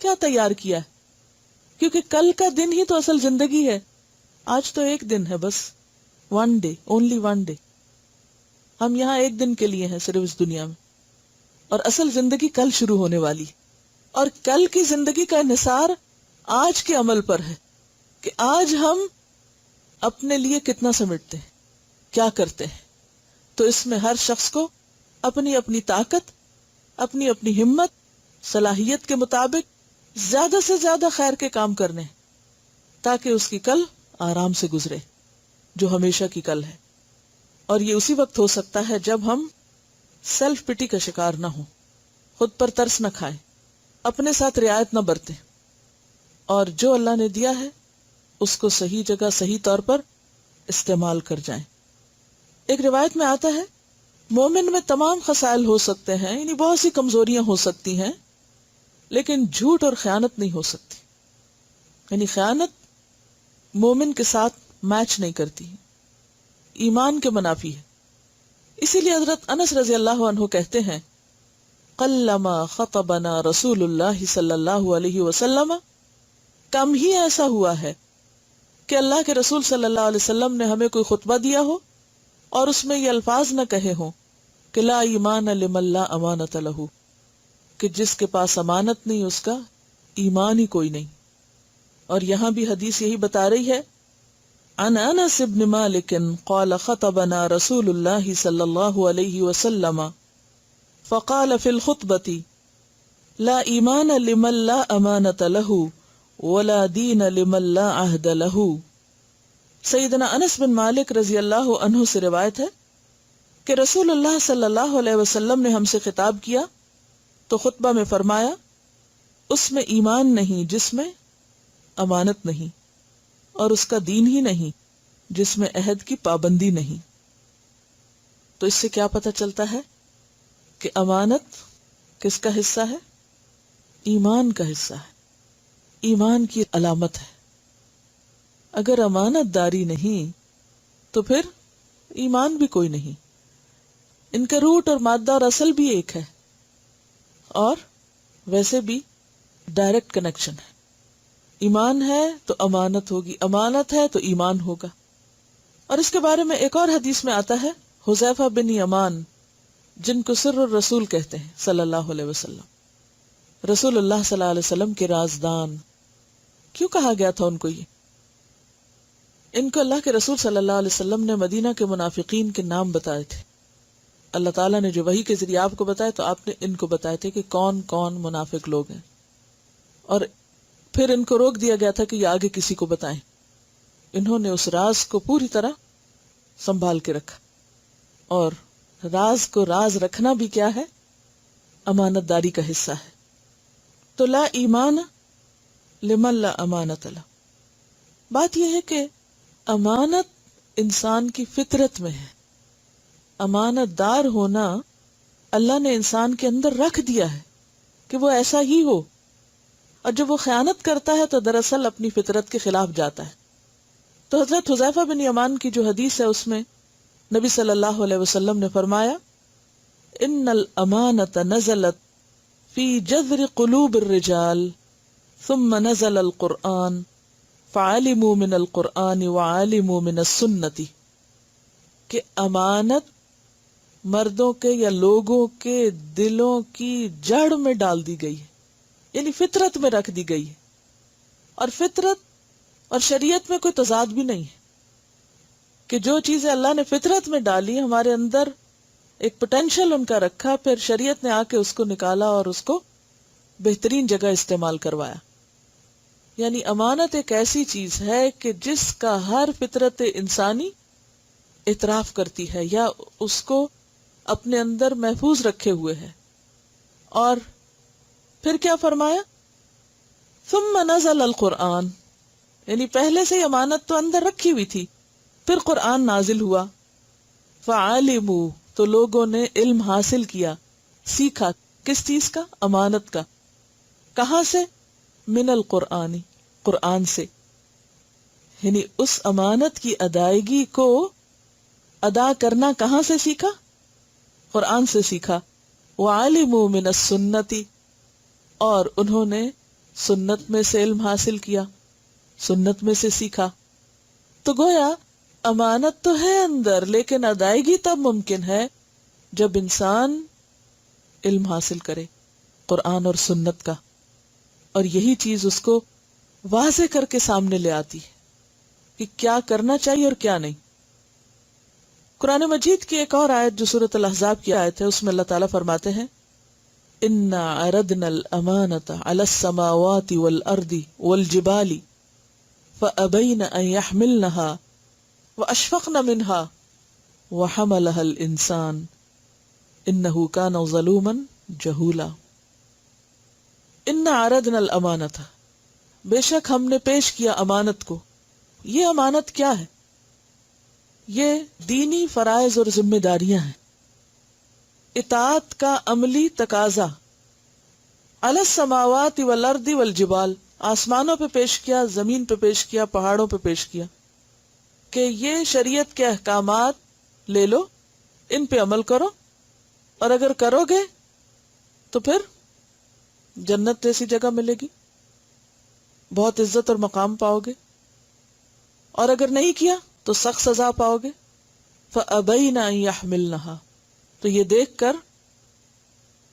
کیا تیار کیا ہے، کیونکہ کل کا دن ہی تو اصل زندگی ہے۔ آج تو ایک دن ہے، بس one day, only one day. ہم یہاں ایک دن کے لیے ہیں صرف اس دنیا میں، اور اصل زندگی کل شروع ہونے والی، اور کل کی زندگی کا انحصار آج کے عمل پر ہے کہ آج ہم اپنے لیے کتنا سمٹتے ہیں، کیا کرتے ہیں۔ تو اس میں ہر شخص کو اپنی اپنی طاقت، اپنی اپنی ہمت، صلاحیت کے مطابق زیادہ سے زیادہ خیر کے کام کرنے ہیں، تاکہ اس کی کل آرام سے گزرے، جو ہمیشہ کی کل ہے۔ اور یہ اسی وقت ہو سکتا ہے جب ہم سیلف پٹی کا شکار نہ ہوں، خود پر ترس نہ کھائیں، اپنے ساتھ رعایت نہ برتیں، اور جو اللہ نے دیا ہے اس کو صحیح جگہ، صحیح طور پر استعمال کر جائیں۔ ایک روایت میں آتا ہے مومن میں تمام خصائل ہو سکتے ہیں، یعنی بہت سی کمزوریاں ہو سکتی ہیں، لیکن جھوٹ اور خیانت نہیں ہو سکتی۔ یعنی خیانت مومن کے ساتھ میچ نہیں کرتی، ایمان کے منافی ہے۔ اسی لیے حضرت انس رضی اللہ عنہ کہتے ہیں قلما خطبنا رسول اللہ صلی اللہ علیہ وسلم، کم ہی ایسا ہوا ہے کہ اللہ کے رسول صلی اللہ علیہ وسلم نے ہمیں کوئی خطبہ دیا ہو اور اس میں یہ الفاظ نہ کہے ہوں کہ لا ایمان لمن لا امانت لہ، کہ جس کے پاس امانت نہیں اس کا ایمان ہی کوئی نہیں. اور یہاں بھی حدیث یہی بتا رہی ہے. عن انس بن مالک قال خطبنا رسول اللہ صلی اللہ علیہ وسلم فقال فی الخطبة لا ایمان لمن لا امانت لہ ولا دین لمن لا عہد لہ. سیدنا انس بن مالک رضی اللہ عنہ سے روایت ہے کہ رسول اللہ صلی اللہ علیہ وسلم نے ہم سے خطاب کیا تو خطبہ میں فرمایا اس میں ایمان نہیں جس میں امانت نہیں، اور اس کا دین ہی نہیں جس میں عہد کی پابندی نہیں. تو اس سے کیا پتہ چلتا ہے کہ امانت کس کا حصہ ہے؟ ایمان کا حصہ ہے، ایمان کی علامت ہے. اگر امانت داری نہیں تو پھر ایمان بھی کوئی نہیں. ان کا روٹ اور مادہ اور اصل بھی ایک ہے، اور ویسے بھی ڈائریکٹ کنیکشن ہے. ایمان ہے تو امانت ہوگی، امانت ہے تو ایمان ہوگا. اور اس کے بارے میں ایک اور حدیث میں آتا ہے، حذیفہ بن یمان جن کو سر الرسول کہتے ہیں صلی اللہ علیہ وسلم، رسول اللہ صلی اللہ علیہ وسلم کے رازدان. کیوں کہا گیا تھا ان کو یہ؟ ان کو اللہ کے رسول صلی اللہ علیہ وسلم نے مدینہ کے منافقین کے نام بتائے تھے. اللہ تعالیٰ نے جو وحی کے ذریعے آپ کو بتایا تو آپ نے ان کو بتائے تھے کہ کون کون منافق لوگ ہیں، اور پھر ان کو روک دیا گیا تھا کہ یہ آگے کسی کو بتائیں. انہوں نے اس راز کو پوری طرح سنبھال کے رکھا، اور راز کو راز رکھنا بھی کیا ہے؟ امانت داری کا حصہ ہے. تو لا ایمان لمن لا امانت لہ. بات یہ ہے کہ امانت انسان کی فطرت میں ہے. امانت دار ہونا اللہ نے انسان کے اندر رکھ دیا ہے کہ وہ ایسا ہی ہو، اور جب وہ خیانت کرتا ہے تو دراصل اپنی فطرت کے خلاف جاتا ہے. تو حضرت حذیفہ بن یمان کی جو حدیث ہے اس میں نبی صلی اللہ علیہ وسلم نے فرمایا ان الامانۃ نزلت فی جذر قلوب الرجال ثم نزل القرآن فعلموا من القرآن وعلموا من السنۃ، کہ امانت مردوں کے یا لوگوں کے دلوں کی جڑ میں ڈال دی گئی ہے، یعنی فطرت میں رکھ دی گئی ہے. اور فطرت اور شریعت میں کوئی تضاد بھی نہیں ہے کہ جو چیزیں اللہ نے فطرت میں ڈالی ہمارے اندر ایک پوٹینشل ان کا رکھا، پھر شریعت نے آ کے اس کو نکالا اور اس کو بہترین جگہ استعمال کروایا. یعنی امانت ایک ایسی چیز ہے کہ جس کا ہر فطرت انسانی اعتراف کرتی ہے یا اس کو اپنے اندر محفوظ رکھے ہوئے ہے. اور پھر کیا فرمایا؟ ثم نزل القرآن، یعنی پہلے سے ہی امانت تو اندر رکھی ہوئی تھی، پھر قرآن نازل ہوا. فعلموا، تو لوگوں نے علم حاصل کیا، سیکھا. کس چیز کا؟ امانت کا. کہاں سے؟ من القرآن، قرآن سے. یعنی اس امانت کی ادائیگی کو ادا کرنا کہاں سے سیکھا؟ قرآن سے سیکھا. وعلموا من السنۃ، اور انہوں نے سنت میں سے علم حاصل کیا، سنت میں سے سیکھا. تو گویا امانت تو ہے اندر، لیکن ادائیگی تب ممکن ہے جب انسان علم حاصل کرے قرآن اور سنت کا، اور یہی چیز اس کو واضح کر کے سامنے لے آتی ہے کہ کیا کرنا چاہیے اور کیا نہیں. قرآن مجید کی ایک اور آیت جو سورۃ الاحزاب کی آیت ہے، اس میں اللہ تعالیٰ فرماتے ہیں اِنَّا عَرَضْنَا الْأَمَانَةَ عَلَى السَّمَاوَاتِ وَالْأَرْضِ وَالْجِبَالِ فَأَبَيْنَ أَن يَحْمِلْنَهَا وَأَشْفَقْنَ مِنْهَا وَحَمَلَهَا الْإِنسَانُ إِنَّهُ كَانَ ظَلُومًا جَهُولًا. اِنَّا عَرَضْنَا الْأَمَانَةَ، بے شک ہم نے پیش کیا امانت کو. یہ امانت کیا ہے؟ یہ دینی فرائض اور ذمہ داریاں ہیں، اطاعت کا عملی تقاضا. علی السماوات والارض والجبال، آسمانوں پہ پیش کیا، زمین پہ پیش کیا، پہاڑوں پہ پیش کیا کہ یہ شریعت کے احکامات لے لو، ان پہ عمل کرو، اور اگر کرو گے تو پھر جنت جیسی جگہ ملے گی، بہت عزت اور مقام پاؤ گے. اور اگر نہیں کیا تو سخت سزا پاؤ گے. فَأَبَيْنَ أَن يَحْمِلْنَهَا، تو یہ دیکھ کر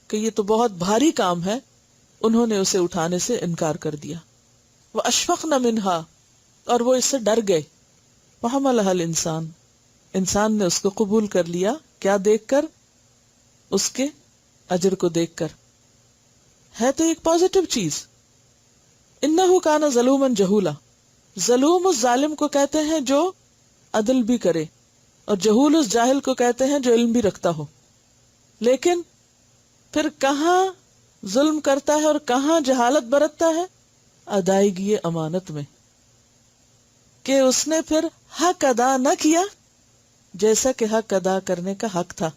کہ یہ تو بہت بھاری کام ہے، انہوں نے اسے اٹھانے سے انکار کر دیا. وَأَشْفَقْنَ مِنْهَا، اور وہ اس سے ڈر گئے. وَحَمَلَهَا الْإِنسَانُ، انسان نے اس کو قبول کر لیا. کیا دیکھ کر؟ اس کے اجر کو دیکھ کر. ہے تو ایک پازیٹو چیز. اِنَّهُ كَانَ ظَلُومًا جَهُولًا، ظلوم اس ظالم کو کہتے ہیں جو عدل بھی کرے، اور جہول اس جاہل کو کہتے ہیں جو علم بھی رکھتا ہو. لیکن پھر کہاں ظلم کرتا ہے اور کہاں جہالت برتتا ہے؟ ادائیگی امانت میں، کہ اس نے پھر حق ادا نہ کیا جیسا کہ حق ادا کرنے کا حق تھا.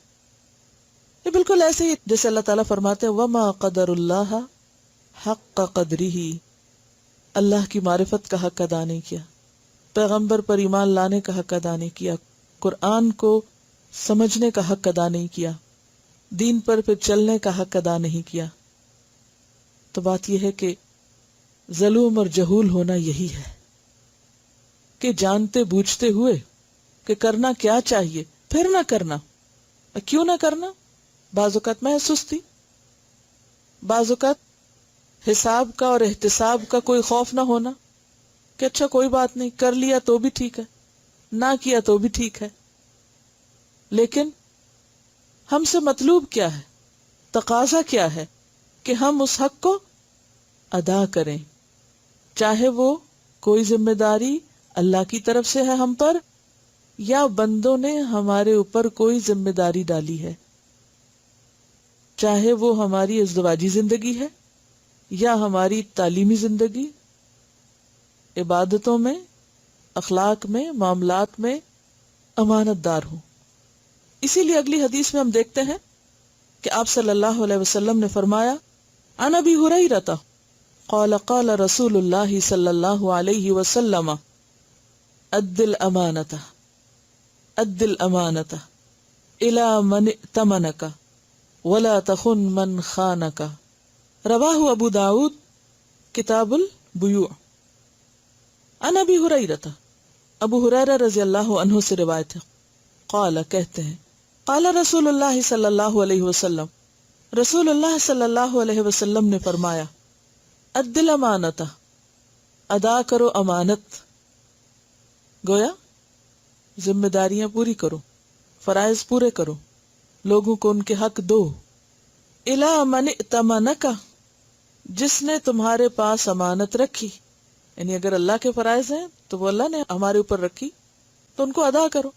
یہ بالکل ایسے ہی جیسے اللہ تعالیٰ فرماتے ہیں وَمَا قَدَرُ اللَّهَ حَقَّ قَدْرِهِ، اللہ کی معرفت کا حق ادا نہیں کیا، پیغمبر پر ایمان لانے کا حق ادا نہیں کیا، قرآن کو سمجھنے کا حق ادا نہیں کیا، دین پر پھر چلنے کا حق ادا نہیں کیا. تو بات یہ ہے کہ ظلوم اور جہول ہونا یہی ہے کہ جانتے بوجھتے ہوئے کہ کرنا کیا چاہیے پھر نہ کرنا. کیوں نہ کرنا؟ بعض اوقات محسوس تھی، بعض اوقات حساب کا اور احتساب کا کوئی خوف نہ ہونا کہ اچھا کوئی بات نہیں، کر لیا تو بھی ٹھیک ہے، نہ کیا تو بھی ٹھیک ہے. لیکن ہم سے مطلوب کیا ہے، تقاضا کیا ہے کہ ہم اس حق کو ادا کریں، چاہے وہ کوئی ذمہ داری اللہ کی طرف سے ہے ہم پر، یا بندوں نے ہمارے اوپر کوئی ذمہ داری ڈالی ہے، چاہے وہ ہماری ازدواجی زندگی ہے یا ہماری تعلیمی زندگی، عبادتوں میں، اخلاق میں، معاملات میں امانت دار ہوں. اسی لیے اگلی حدیث میں ہم دیکھتے ہیں کہ آپ صلی اللہ علیہ وسلم نے فرمایا عن ابی ہریرہ قال قال رسول اللہ صلی اللہ علیہ وسلم اد الامانۃ اد الامانۃ الی من ائتمنک ولا تخن من خانک. رواہ ابو داود کتاب البیوع. عن ابی ہریرہ، ابو ہریرہ رضی اللہ عنہ سے روایت ہے، قال کہتے ہیں قال رسول اللہ صلی اللہ علیہ وسلم، رسول اللہ صلی اللہ علیہ وسلم نے فرمایا اد الامانۃ، ادا کرو امانت. گویا ذمہ داریاں پوری کرو، فرائض پورے کرو، لوگوں کو ان کے حق دو. الی من ائتمنک، جس نے تمہارے پاس امانت رکھی، یعنی اگر اللہ کے فرائض ہیں تو وہ اللہ نے ہمارے اوپر رکھی تو ان کو ادا کرو.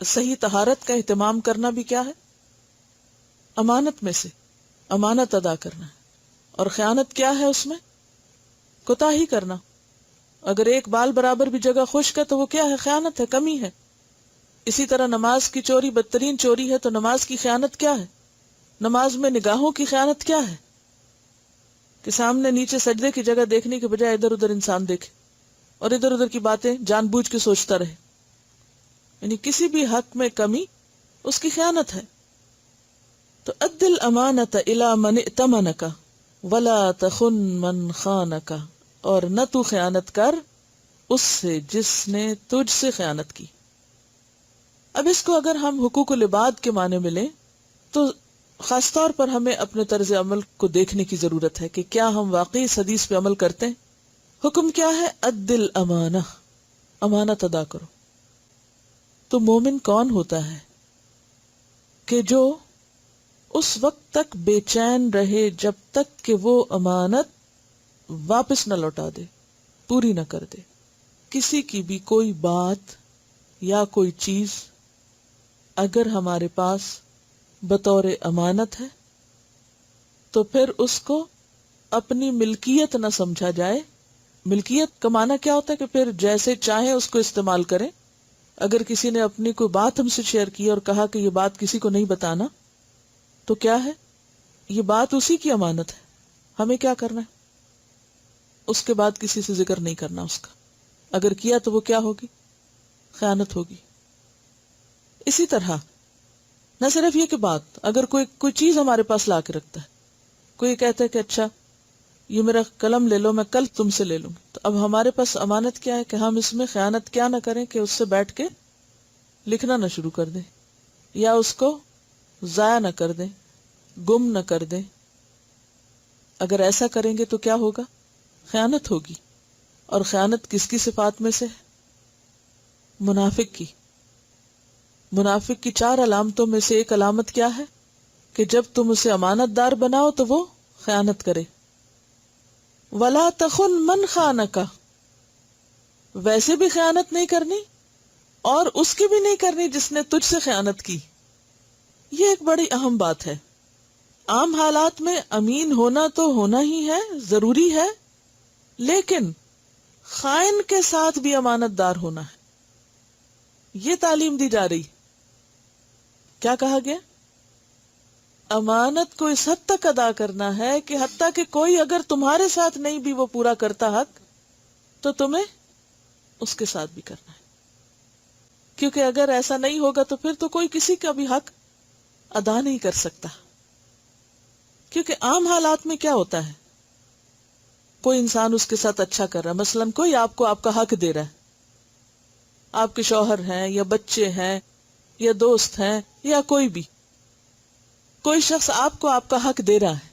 صحیح طہارت کا اہتمام کرنا بھی کیا ہے؟ امانت میں سے امانت ادا کرنا ہے. اور خیانت کیا ہے؟ اس میں کوتاہی کرنا. اگر ایک بال برابر بھی جگہ خشک ہے تو وہ کیا ہے؟ خیانت ہے، کمی ہے. اسی طرح نماز کی چوری بدترین چوری ہے، تو نماز کی خیانت کیا ہے؟ نماز میں نگاہوں کی خیانت کیا ہے؟ کہ سامنے نیچے سجدے کی جگہ دیکھنے کے بجائے ادھر ادھر انسان دیکھے اور ادھر ادھر کی باتیں جان بوجھ کے سوچتا رہے. یعنی کسی بھی حق میں کمی اس کی خیانت ہے. تو اد الامانۃ الی من ائتمنک ولا تخن من خانک، اور نہ تو خیانت کر اس سے جس نے تجھ سے خیانت کی. اب اس کو اگر ہم حقوق العباد کے معنی میں لیں تو خاص طور پر ہمیں اپنے طرز عمل کو دیکھنے کی ضرورت ہے کہ کیا ہم واقعی اس حدیث پہ عمل کرتے ہیں. حکم کیا ہے؟ اد الامانہ، امانت ادا کرو. تو مومن کون ہوتا ہے کہ جو اس وقت تک بے چین رہے جب تک کہ وہ امانت واپس نہ لوٹا دے، پوری نہ کر دے. کسی کی بھی کوئی بات یا کوئی چیز اگر ہمارے پاس بطور امانت ہے تو پھر اس کو اپنی ملکیت نہ سمجھا جائے. ملکیت کا معنی کیا ہوتا ہے؟ کہ پھر جیسے چاہیں اس کو استعمال کریں. اگر کسی نے اپنی کوئی بات ہم سے شیئر کی اور کہا کہ یہ بات کسی کو نہیں بتانا، تو کیا ہے؟ یہ بات اسی کی امانت ہے، ہمیں کیا کرنا ہے؟ اس کے بعد کسی سے ذکر نہیں کرنا اس کا. اگر کیا تو وہ کیا ہوگی؟ خیانت ہوگی. اسی طرح نہ صرف یہ کہ بات، اگر کوئی چیز ہمارے پاس لا کے رکھتا ہے، کوئی کہتا ہے کہ اچھا یہ میرا قلم لے لو، میں کل تم سے لے لوں گی. تو اب ہمارے پاس امانت کیا ہے کہ ہم اس میں خیانت کیا نہ کریں کہ اس سے بیٹھ کے لکھنا نہ شروع کر دیں، یا اس کو ضائع نہ کر دیں، گم نہ کر دیں. اگر ایسا کریں گے تو کیا ہوگا؟ خیانت ہوگی. اور خیانت کس کی صفات میں سے ہے؟ منافق کی. منافق کی 4 علامتوں میں سے ایک علامت کیا ہے؟ کہ جب تم اسے امانت دار بناؤ تو وہ خیانت کرے. وَلَا تَخُنْ مَنْ خَانَكَ، ویسے بھی خیانت نہیں کرنی اور اس کی بھی نہیں کرنی جس نے تجھ سے خیانت کی. یہ ایک بڑی اہم بات ہے. عام حالات میں امین ہونا تو ہونا ہی ہے، ضروری ہے، لیکن خائن کے ساتھ بھی امانت دار ہونا ہے. یہ تعلیم دی جا رہی. کیا کہا گیا؟ امانت کو اس حد تک ادا کرنا ہے کہ حتیٰ کہ کوئی اگر تمہارے ساتھ نہیں بھی وہ پورا کرتا حق، تو تمہیں اس کے ساتھ بھی کرنا ہے. کیونکہ اگر ایسا نہیں ہوگا تو پھر تو کوئی کسی کا بھی حق ادا نہیں کر سکتا. کیونکہ عام حالات میں کیا ہوتا ہے، کوئی انسان اس کے ساتھ اچھا کر رہا ہے، مثلا کوئی آپ کو آپ کا حق دے رہا ہے، آپ کے شوہر ہیں یا بچے ہیں یا دوست ہیں یا کوئی بھی، کوئی شخص آپ کو آپ کا حق دے رہا ہے،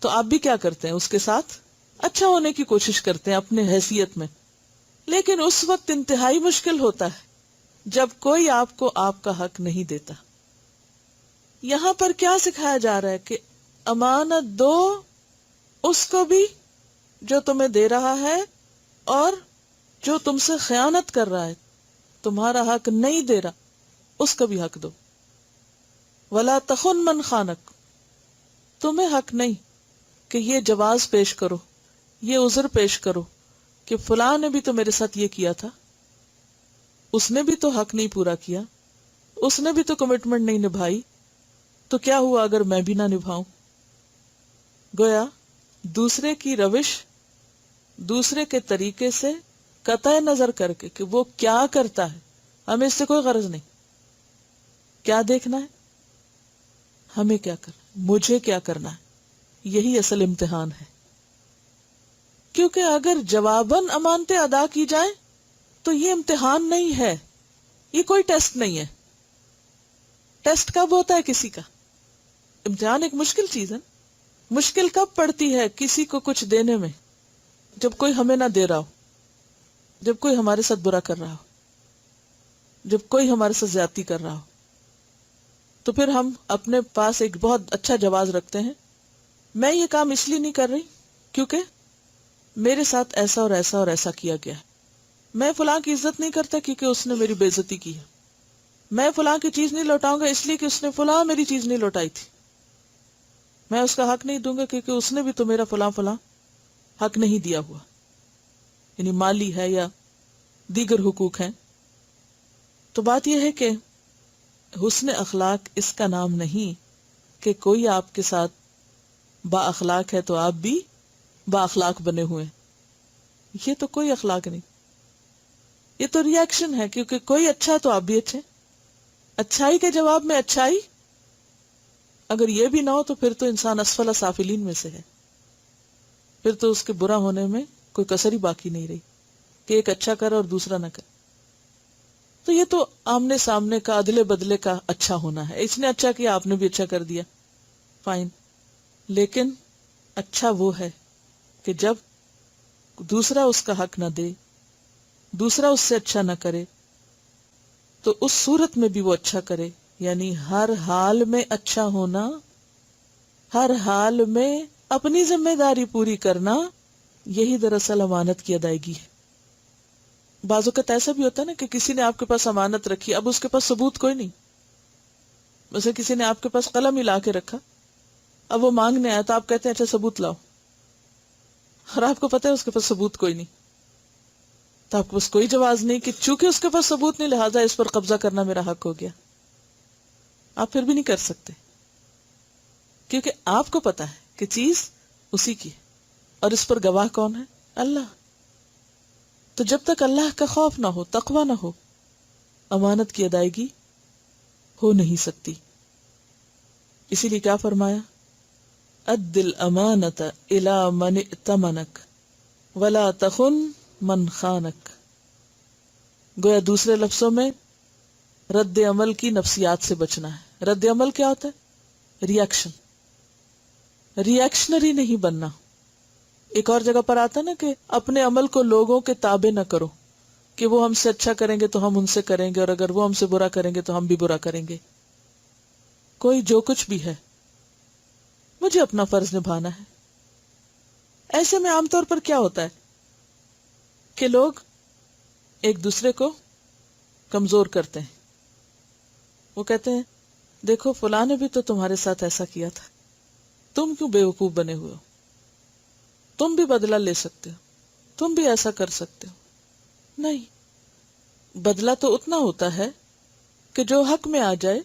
تو آپ بھی کیا کرتے ہیں؟ اس کے ساتھ اچھا ہونے کی کوشش کرتے ہیں اپنے حیثیت میں. لیکن اس وقت انتہائی مشکل ہوتا ہے جب کوئی آپ کو آپ کا حق نہیں دیتا. یہاں پر کیا سکھایا جا رہا ہے کہ امانت دو اس کو بھی جو تمہیں دے رہا ہے، اور جو تم سے خیانت کر رہا ہے، تمہارا حق نہیں دے رہا، اس کا بھی حق دو. وَلَا تَخُنْ مَنْ خَانَكَ، تمہیں حق نہیں کہ یہ جواز پیش کرو، یہ عذر پیش کرو کہ فلاں نے بھی تو میرے ساتھ یہ کیا تھا، اس نے بھی تو حق نہیں پورا کیا، اس نے بھی تو کمٹمنٹ نہیں نبھائی، تو کیا ہوا اگر میں بھی نہ نبھاؤں؟ گویا دوسرے کی روش، دوسرے کے طریقے سے قطع نظر کر کے کہ وہ کیا کرتا ہے، ہمیں اس سے کوئی غرض نہیں. کیا دیکھنا ہے؟ ہمیں کیا کرنا ہے، مجھے کیا کرنا ہے. یہی اصل امتحان ہے. کیونکہ اگر جواباً امانتیں ادا کی جائیں تو یہ امتحان نہیں ہے، یہ کوئی ٹیسٹ نہیں ہے. ٹیسٹ کب ہوتا ہے کسی کا؟ امتحان ایک مشکل چیز ہے. مشکل کب پڑتی ہے کسی کو کچھ دینے میں؟ جب کوئی ہمیں نہ دے رہا ہو، جب کوئی ہمارے ساتھ برا کر رہا ہو، جب کوئی ہمارے ساتھ زیادتی کر رہا ہو. تو پھر ہم اپنے پاس ایک بہت اچھا جواز رکھتے ہیں، میں یہ کام اس لیے نہیں کر رہی کیونکہ میرے ساتھ ایسا اور ایسا اور ایسا کیا گیا ہے. میں فلاں کی عزت نہیں کرتا کیونکہ اس نے میری بے عزتی کی ہے. میں فلاں کی چیز نہیں لوٹاؤں گا اس لیے کہ اس نے فلاں میری چیز نہیں لوٹائی تھی. میں اس کا حق نہیں دوں گا کیونکہ اس نے بھی تو میرا فلاں فلاں حق نہیں دیا ہوا، یعنی مالی ہے یا دیگر حقوق ہیں. تو بات یہ ہے کہ حسن اخلاق اس کا نام نہیں کہ کوئی آپ کے ساتھ با اخلاق ہے تو آپ بھی با اخلاق بنے ہوئے. یہ تو کوئی اخلاق نہیں، یہ تو ری ایکشن ہے. کیونکہ کوئی اچھا تو آپ بھی اچھے. اچھائی کے جواب میں اچھائی، اگر یہ بھی نہ ہو تو پھر تو انسان اسفل سافلین میں سے ہے. پھر تو اس کے برا ہونے میں کوئی کسر ہی باقی نہیں رہی کہ ایک اچھا کرے اور دوسرا نہ کرے. تو یہ تو آمنے سامنے کا ادلے بدلے کا اچھا ہونا ہے. اس نے اچھا کیا، آپ نے بھی اچھا کر دیا، فائن. لیکن اچھا وہ ہے کہ جب دوسرا اس کا حق نہ دے، دوسرا اس سے اچھا نہ کرے، تو اس صورت میں بھی وہ اچھا کرے. یعنی ہر حال میں اچھا ہونا، ہر حال میں اپنی ذمہ داری پوری کرنا، یہی دراصل امانت کی ادائیگی ہے. بعض اوقات ایسا بھی ہوتا ہے نا کہ کسی نے آپ کے پاس امانت رکھی، اب اس کے پاس ثبوت کوئی نہیں. ویسے کسی نے آپ کے پاس قلم ہی لا کے رکھا، اب وہ مانگنے آیا تو آپ کہتے ہیں اچھا ثبوت لاؤ، اور آپ کو پتا ہے اس کے پاس ثبوت کوئی نہیں. تو آپ کے پاس کوئی جواز نہیں کہ چونکہ اس کے پاس ثبوت نہیں لہٰذا اس پر قبضہ کرنا میرا حق ہو گیا. آپ پھر بھی نہیں کر سکتے کیونکہ آپ کو پتا ہے کہ چیز اسی کی ہے، اور اس پر گواہ کون ہے؟ اللہ. تو جب تک اللہ کا خوف نہ ہو، تقوی نہ ہو، امانت کی ادائیگی ہو نہیں سکتی. اسی لیے کیا فرمایا؟ اد الامانۃ الی من ائتمنک ولا تخن من خانک. گویا دوسرے لفظوں میں رد عمل کی نفسیات سے بچنا ہے. رد عمل کیا ہوتا ہے؟ ریئیکشن. ریئیکشنری نہیں بننا. ایک اور جگہ پر آتا نا کہ اپنے عمل کو لوگوں کے تابع نہ کرو کہ وہ ہم سے اچھا کریں گے تو ہم ان سے کریں گے، اور اگر وہ ہم سے برا کریں گے تو ہم بھی برا کریں گے. کوئی جو کچھ بھی ہے، مجھے اپنا فرض نبھانا ہے. ایسے میں عام طور پر کیا ہوتا ہے کہ لوگ ایک دوسرے کو کمزور کرتے ہیں. وہ کہتے ہیں دیکھو فلاں نے بھی تو تمہارے ساتھ ایسا کیا تھا، تم کیوں بے وقوف بنے ہوئے ہو؟ تم بھی بدلہ لے سکتے ہو، تم بھی ایسا کر سکتے ہو. نہیں، بدلہ تو اتنا ہوتا ہے کہ جو حق میں آ جائے،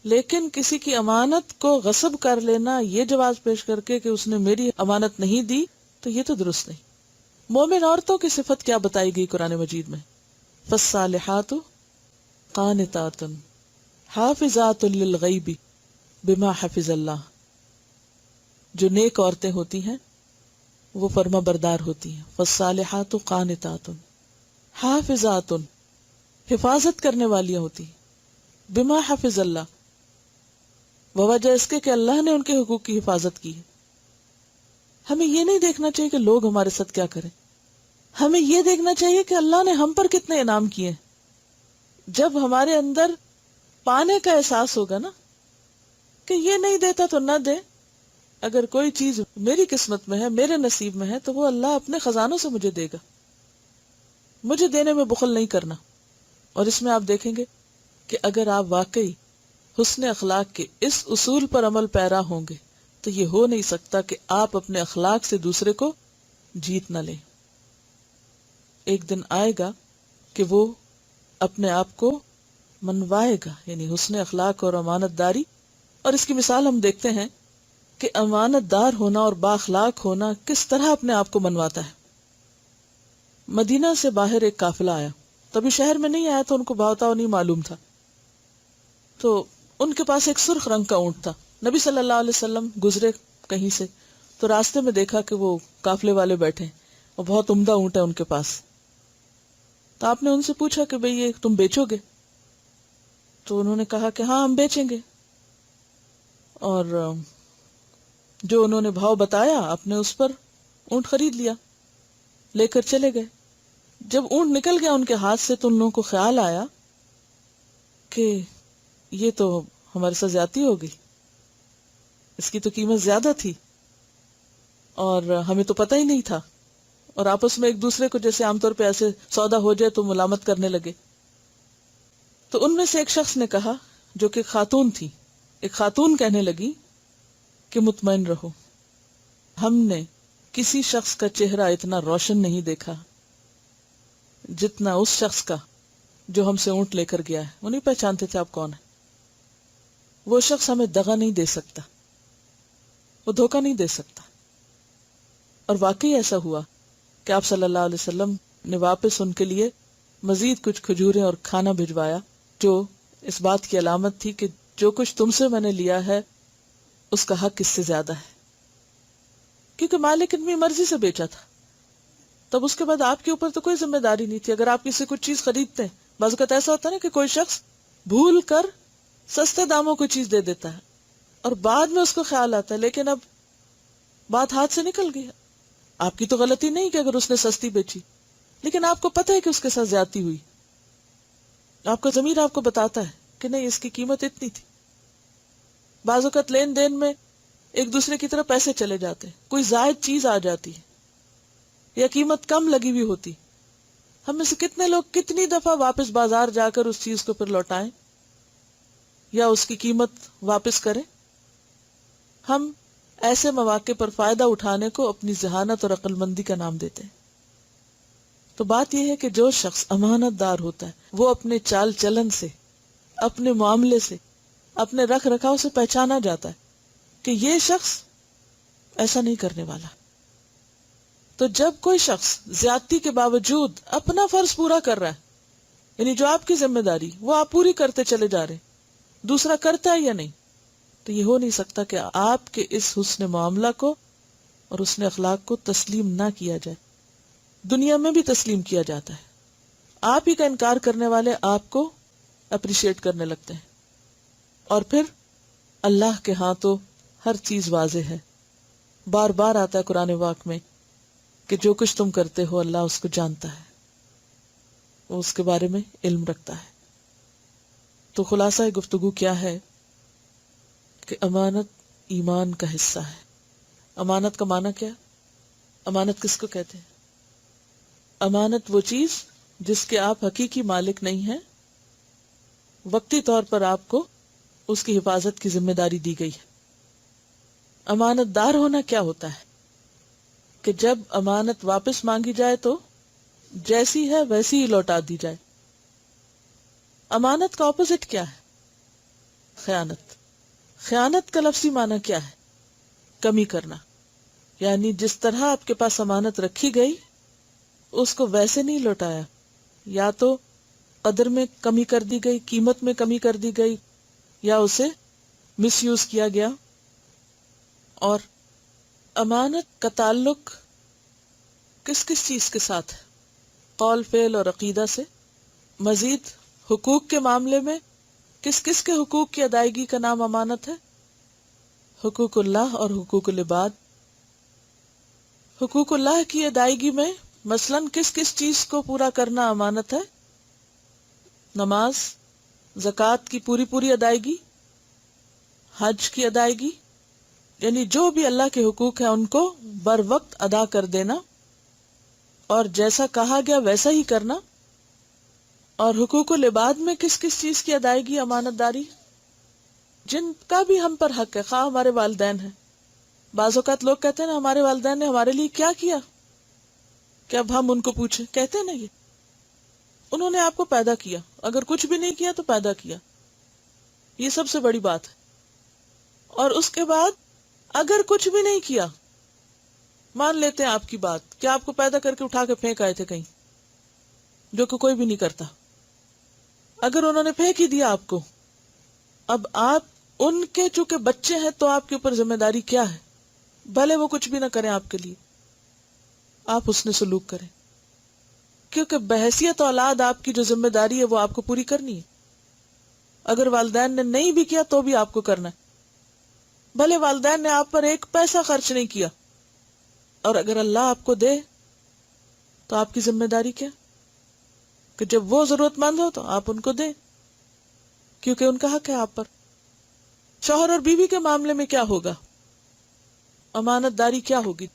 لیکن کسی کی امانت کو غصب کر لینا یہ جواز پیش کر کے کہ اس نے میری امانت نہیں دی، تو یہ تو درست نہیں. مومن عورتوں کی صفت کیا بتائی گئی قرآن مجید میں؟ فالصالحات قانتات حافظات للغیب بما حفظ اللہ. جو نیک عورتیں ہوتی ہیں وہ فرما بردار ہوتی ہیں. فالصالحات قانتات حافظات، حفاظت کرنے والی ہوتی ہیں. بما حفظ اللہ، بوجہ اس کے کہ اللہ نے ان کے حقوق کی حفاظت کی ہے. ہمیں یہ نہیں دیکھنا چاہیے کہ لوگ ہمارے ساتھ کیا کریں، ہمیں یہ دیکھنا چاہیے کہ اللہ نے ہم پر کتنے انعام کیے. جب ہمارے اندر پانے کا احساس ہوگا نا کہ یہ نہیں دیتا تو نہ دے، اگر کوئی چیز میری قسمت میں ہے، میرے نصیب میں ہے، تو وہ اللہ اپنے خزانوں سے مجھے دے گا. مجھے دینے میں بخل نہیں کرنا. اور اس میں آپ دیکھیں گے کہ اگر آپ واقعی حسن اخلاق کے اس اصول پر عمل پیرا ہوں گے تو یہ ہو نہیں سکتا کہ آپ اپنے اخلاق سے دوسرے کو جیت نہ لیں. ایک دن آئے گا کہ وہ اپنے آپ کو منوائے گا، یعنی حسن اخلاق اور امانت داری. اور اس کی مثال ہم دیکھتے ہیں کہ امانت دار ہونا اور بااخلاق ہونا کس طرح اپنے آپ کو منواتا ہے. مدینہ سے باہر ایک قافلہ آیا، تبھی شہر میں نہیں آیا تو ان کو بہتاؤ نہیں معلوم تھا. تو ان کے پاس ایک سرخ رنگ کا اونٹ تھا. نبی صلی اللہ علیہ وسلم گزرے کہیں سے تو راستے میں دیکھا کہ وہ قافلے والے بیٹھے اور بہت عمدہ اونٹ ہے ان کے پاس. تو آپ نے ان سے پوچھا کہ بھئی یہ تم بیچو گے؟ تو انہوں نے کہا کہ ہاں ہم بیچیں گے. اور جو انہوں نے بھاؤ بتایا آپ نے اس پر اونٹ خرید لیا، لے کر چلے گئے. جب اونٹ نکل گیا ان کے ہاتھ سے تو ان لوگوں کو خیال آیا کہ یہ تو ہمارے ساتھ زیادتی ہو گئی، اس کی تو قیمت زیادہ تھی اور ہمیں تو پتہ ہی نہیں تھا. اور آپس میں ایک دوسرے کو جیسے عام طور پہ ایسے سودا ہو جائے تو ملامت کرنے لگے. تو ان میں سے ایک شخص نے کہا، جو کہ خاتون تھی، ایک خاتون کہنے لگی کہ مطمئن رہو، ہم نے کسی شخص کا چہرہ اتنا روشن نہیں دیکھا جتنا اس شخص کا جو ہم سے اونٹ لے کر گیا ہے. وہ نہیں پہچانتے تھے آپ کون ہیں. وہ شخص ہمیں دغا نہیں دے سکتا، وہ دھوکہ نہیں دے سکتا. اور واقعی ایسا ہوا کہ آپ صلی اللہ علیہ وسلم نے واپس ان کے لیے مزید کچھ کھجوریں اور کھانا بھجوایا، جو اس بات کی علامت تھی کہ جو کچھ تم سے میں نے لیا ہے اس کا حق اس سے زیادہ ہے، کیونکہ مالک اپنی مرضی سے بیچا تھا. تب اس کے بعد آپ کے اوپر تو کوئی ذمہ داری نہیں تھی. اگر آپ کسی کچھ چیز خریدتے ہیں، بعض اوقات ایسا ہوتا ہے نا کہ کوئی شخص بھول کر سستے داموں کو چیز دے دیتا ہے اور بعد میں اس کو خیال آتا ہے، لیکن اب بات ہاتھ سے نکل گئی. آپ کی تو غلطی نہیں کہ اگر اس نے سستی بیچی، لیکن آپ کو پتہ ہے کہ اس کے ساتھ زیادتی ہوئی. آپ کا ضمیر آپ کو بتاتا ہے کہ نہیں، اس کی قیمت اتنی تھی. بعض اوقات لین دین میں ایک دوسرے کی طرف پیسے چلے جاتے ہیں، کوئی زائد چیز آ جاتی ہے یا قیمت کم لگی ہوئی ہوتی. ہم میں سے کتنے لوگ کتنی دفعہ واپس بازار جا کر اس چیز کو پھر لوٹائیں یا اس کی قیمت واپس کریں. ہم ایسے مواقع پر فائدہ اٹھانے کو اپنی ذہانت اور عقل مندی کا نام دیتے ہیں. تو بات یہ ہے کہ جو شخص امانت دار ہوتا ہے وہ اپنے چال چلن سے، اپنے معاملے سے، اپنے رکھ رکھاؤ سے پہچانا جاتا ہے کہ یہ شخص ایسا نہیں کرنے والا. تو جب کوئی شخص زیادتی کے باوجود اپنا فرض پورا کر رہا ہے، یعنی جو آپ کی ذمہ داری وہ آپ پوری کرتے چلے جا رہے، دوسرا کرتا ہے یا نہیں، تو یہ ہو نہیں سکتا کہ آپ کے اس حسن معاملہ کو اور حسن اخلاق کو تسلیم نہ کیا جائے. دنیا میں بھی تسلیم کیا جاتا ہے. آپ ہی کا انکار کرنے والے آپ کو اپریشیٹ کرنے لگتے ہیں. اور پھر اللہ کے ہاں تو ہر چیز واضح ہے. بار بار آتا ہے قرآن پاک میں کہ جو کچھ تم کرتے ہو اللہ اس کو جانتا ہے، وہ اس کے بارے میں علم رکھتا ہے. تو خلاصہ گفتگو کیا ہے کہ امانت ایمان کا حصہ ہے. امانت کا معنی کیا؟ امانت کس کو کہتے ہیں؟ امانت وہ چیز جس کے آپ حقیقی مالک نہیں ہیں، وقتی طور پر آپ کو اس کی حفاظت کی ذمہ داری دی گئی ہے. امانت دار ہونا کیا ہوتا ہے کہ جب امانت واپس مانگی جائے تو جیسی ہے ویسی ہی لوٹا دی جائے. امانت کا اپوزٹ کیا ہے؟ خیانت. خیانت کا لفظی معنی کیا ہے؟ کمی کرنا. یعنی جس طرح آپ کے پاس امانت رکھی گئی اس کو ویسے نہیں لوٹایا، یا تو قدر میں کمی کر دی گئی، قیمت میں کمی کر دی گئی، یا اسے مس یوز کیا گیا. اور امانت کا تعلق کس کس چیز کے ساتھ ہے؟ قول، فعل اور عقیدہ سے. مزید حقوق کے معاملے میں کس کس کے حقوق کی ادائیگی کا نام امانت ہے؟ حقوق اللہ اور حقوق العباد. حقوق اللہ کی ادائیگی میں مثلاً کس کس چیز کو پورا کرنا امانت ہے؟ نماز، زکوٰۃ کی پوری ادائیگی، حج کی ادائیگی، یعنی جو بھی اللہ کے حقوق ہیں ان کو بر وقت ادا کر دینا اور جیسا کہا گیا ویسا ہی کرنا. اور حقوق العباد میں کس کس چیز کی ادائیگی امانت داری؟ جن کا بھی ہم پر حق ہے، خواہ ہمارے والدین ہیں. بعض اوقات لوگ کہتے ہیں نا ہمارے والدین نے ہمارے لیے کیا کیا کہ اب ہم ان کو پوچھیں. کہتے ہیں نا یہ انہوں نے آپ کو پیدا کیا، اگر کچھ بھی نہیں کیا تو پیدا کیا، یہ سب سے بڑی بات ہے. اور اس کے بعد اگر کچھ بھی نہیں کیا، مان لیتے ہیں آپ کی بات کہ آپ کو پیدا کر کے اٹھا کے پھینک آئے تھے کہیں، جو کہ کوئی بھی نہیں کرتا. اگر انہوں نے پھینک ہی دیا آپ کو، اب آپ ان کے چونکہ بچے ہیں تو آپ کے اوپر ذمہ داری کیا ہے؟ بھلے وہ کچھ بھی نہ کریں آپ کے لیے، آپ اس نے سلوک کریں، کیونکہ بحیثیت اولاد آپ کی جو ذمہ داری ہے وہ آپ کو پوری کرنی ہے. اگر والدین نے نہیں بھی کیا تو بھی آپ کو کرنا ہے. بھلے والدین نے آپ پر ایک پیسہ خرچ نہیں کیا، اور اگر اللہ آپ کو دے تو آپ کی ذمہ داری کیا کہ جب وہ ضرورت مند ہو تو آپ ان کو دیں، کیونکہ ان کا حق ہے آپ پر. شوہر اور بیوی کے معاملے میں کیا ہوگا؟ امانت داری کیا ہوگی؟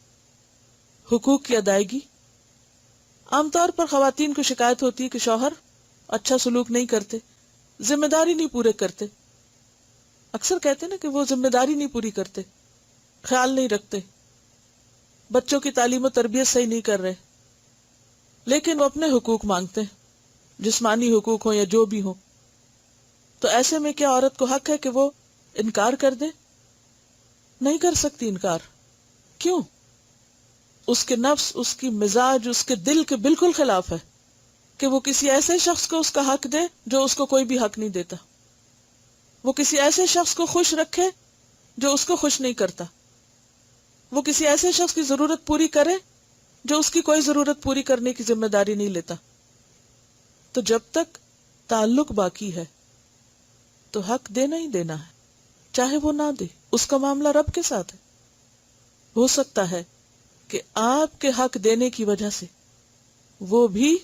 حقوق کی ادائیگی. عام طور پر خواتین کو شکایت ہوتی ہے کہ شوہر اچھا سلوک نہیں کرتے، ذمہ داری نہیں پورے کرتے. اکثر کہتے نا کہ وہ ذمہ داری نہیں پوری کرتے، خیال نہیں رکھتے، بچوں کی تعلیم و تربیت صحیح نہیں کر رہے، لیکن وہ اپنے حقوق مانگتے ہیں، جسمانی حقوق ہوں یا جو بھی ہوں. تو ایسے میں کیا عورت کو حق ہے کہ وہ انکار کر دے؟ نہیں کر سکتی انکار. کیوں؟ اس کے نفس، اس کی مزاج، اس کے دل کے بالکل خلاف ہے کہ وہ کسی ایسے شخص کو اس کا حق دے جو اس کو کوئی بھی حق نہیں دیتا. وہ کسی ایسے شخص کو خوش رکھے جو اس کو خوش نہیں کرتا. وہ کسی ایسے شخص کی ضرورت پوری کرے جو اس کی کوئی ضرورت پوری کرنے کی ذمہ داری نہیں لیتا. تو جب تک تعلق باقی ہے تو حق دینا ہی دینا ہے، چاہے وہ نہ دے. اس کا معاملہ رب کے ساتھ ہے. ہو سکتا ہے کہ آپ کے حق دینے کی وجہ سے وہ بھی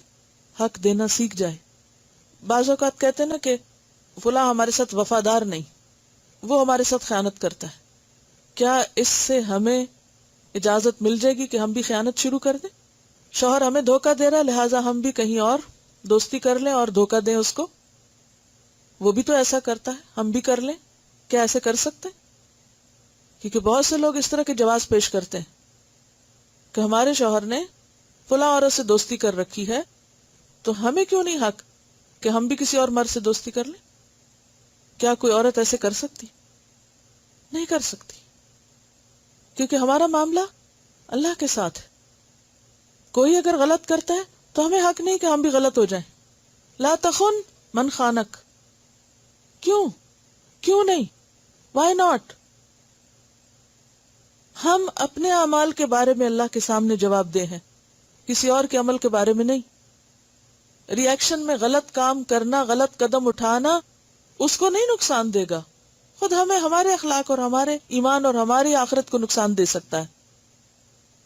حق دینا سیکھ جائے. بعض اوقات کہتے ہیں نا کہ فلاں ہمارے ساتھ وفادار نہیں، وہ ہمارے ساتھ خیانت کرتا ہے. کیا اس سے ہمیں اجازت مل جائے گی کہ ہم بھی خیانت شروع کر دیں؟ شوہر ہمیں دھوکہ دے رہا لہٰذا ہم بھی کہیں اور دوستی کر لیں اور دھوکہ دیں اس کو. وہ بھی تو ایسا کرتا ہے، ہم بھی کر لیں. کیا ایسے کر سکتے؟ کیونکہ بہت سے لوگ اس طرح کے جواز پیش کرتے ہیں کہ ہمارے شوہر نے فلاں عورت سے دوستی کر رکھی ہے تو ہمیں کیوں نہیں حق کہ ہم بھی کسی اور مرد سے دوستی کر لیں. کیا کوئی عورت ایسے کر سکتی؟ نہیں کر سکتی، کیونکہ ہمارا معاملہ اللہ کے ساتھ ہے. کوئی اگر غلط کرتا ہے تو ہمیں حق نہیں کہ ہم بھی غلط ہو جائیں. لا تخن من خانک. کیوں نہیں؟ Why not? ہم اپنے اعمال کے بارے میں اللہ کے سامنے جواب دہ ہیں، کسی اور کے عمل کے بارے میں نہیں۔ ری ایکشن میں غلط کام کرنا، غلط قدم اٹھانا اس کو نہیں نقصان دے گا، خود ہمیں ہمارے اخلاق اور ہمارے ایمان اور ہماری آخرت کو نقصان دے سکتا ہے۔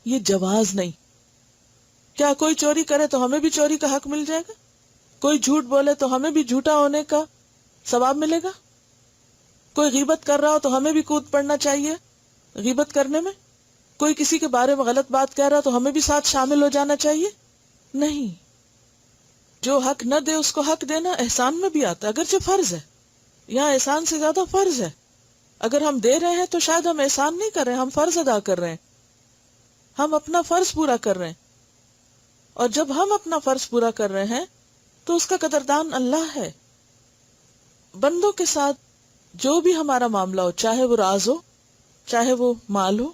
یہ جواز نہیں۔ کیا کوئی چوری کرے تو ہمیں بھی چوری کا حق مل جائے گا؟ کوئی جھوٹ بولے تو ہمیں بھی جھوٹا ہونے کا ثواب ملے گا؟ کوئی غیبت کر رہا ہو تو ہمیں بھی کود پڑنا چاہیے غیبت کرنے میں؟ کوئی کسی کے بارے میں غلط بات کہہ رہا تو ہمیں بھی ساتھ شامل ہو جانا چاہیے؟ نہیں۔ جو حق نہ دے اس کو حق دینا احسان میں بھی آتا ہے، اگرچہ فرض ہے، یہاں احسان سے زیادہ فرض ہے۔ اگر ہم دے رہے ہیں تو شاید ہم احسان نہیں کر رہے، ہم فرض ادا کر رہے ہیں، ہم اپنا فرض پورا کر رہے ہیں۔ اور جب ہم اپنا فرض پورا کر رہے ہیں تو اس کا قدردان اللہ ہے۔ بندوں کے ساتھ جو بھی ہمارا معاملہ ہو، چاہے وہ راز ہو، چاہے وہ مال ہو،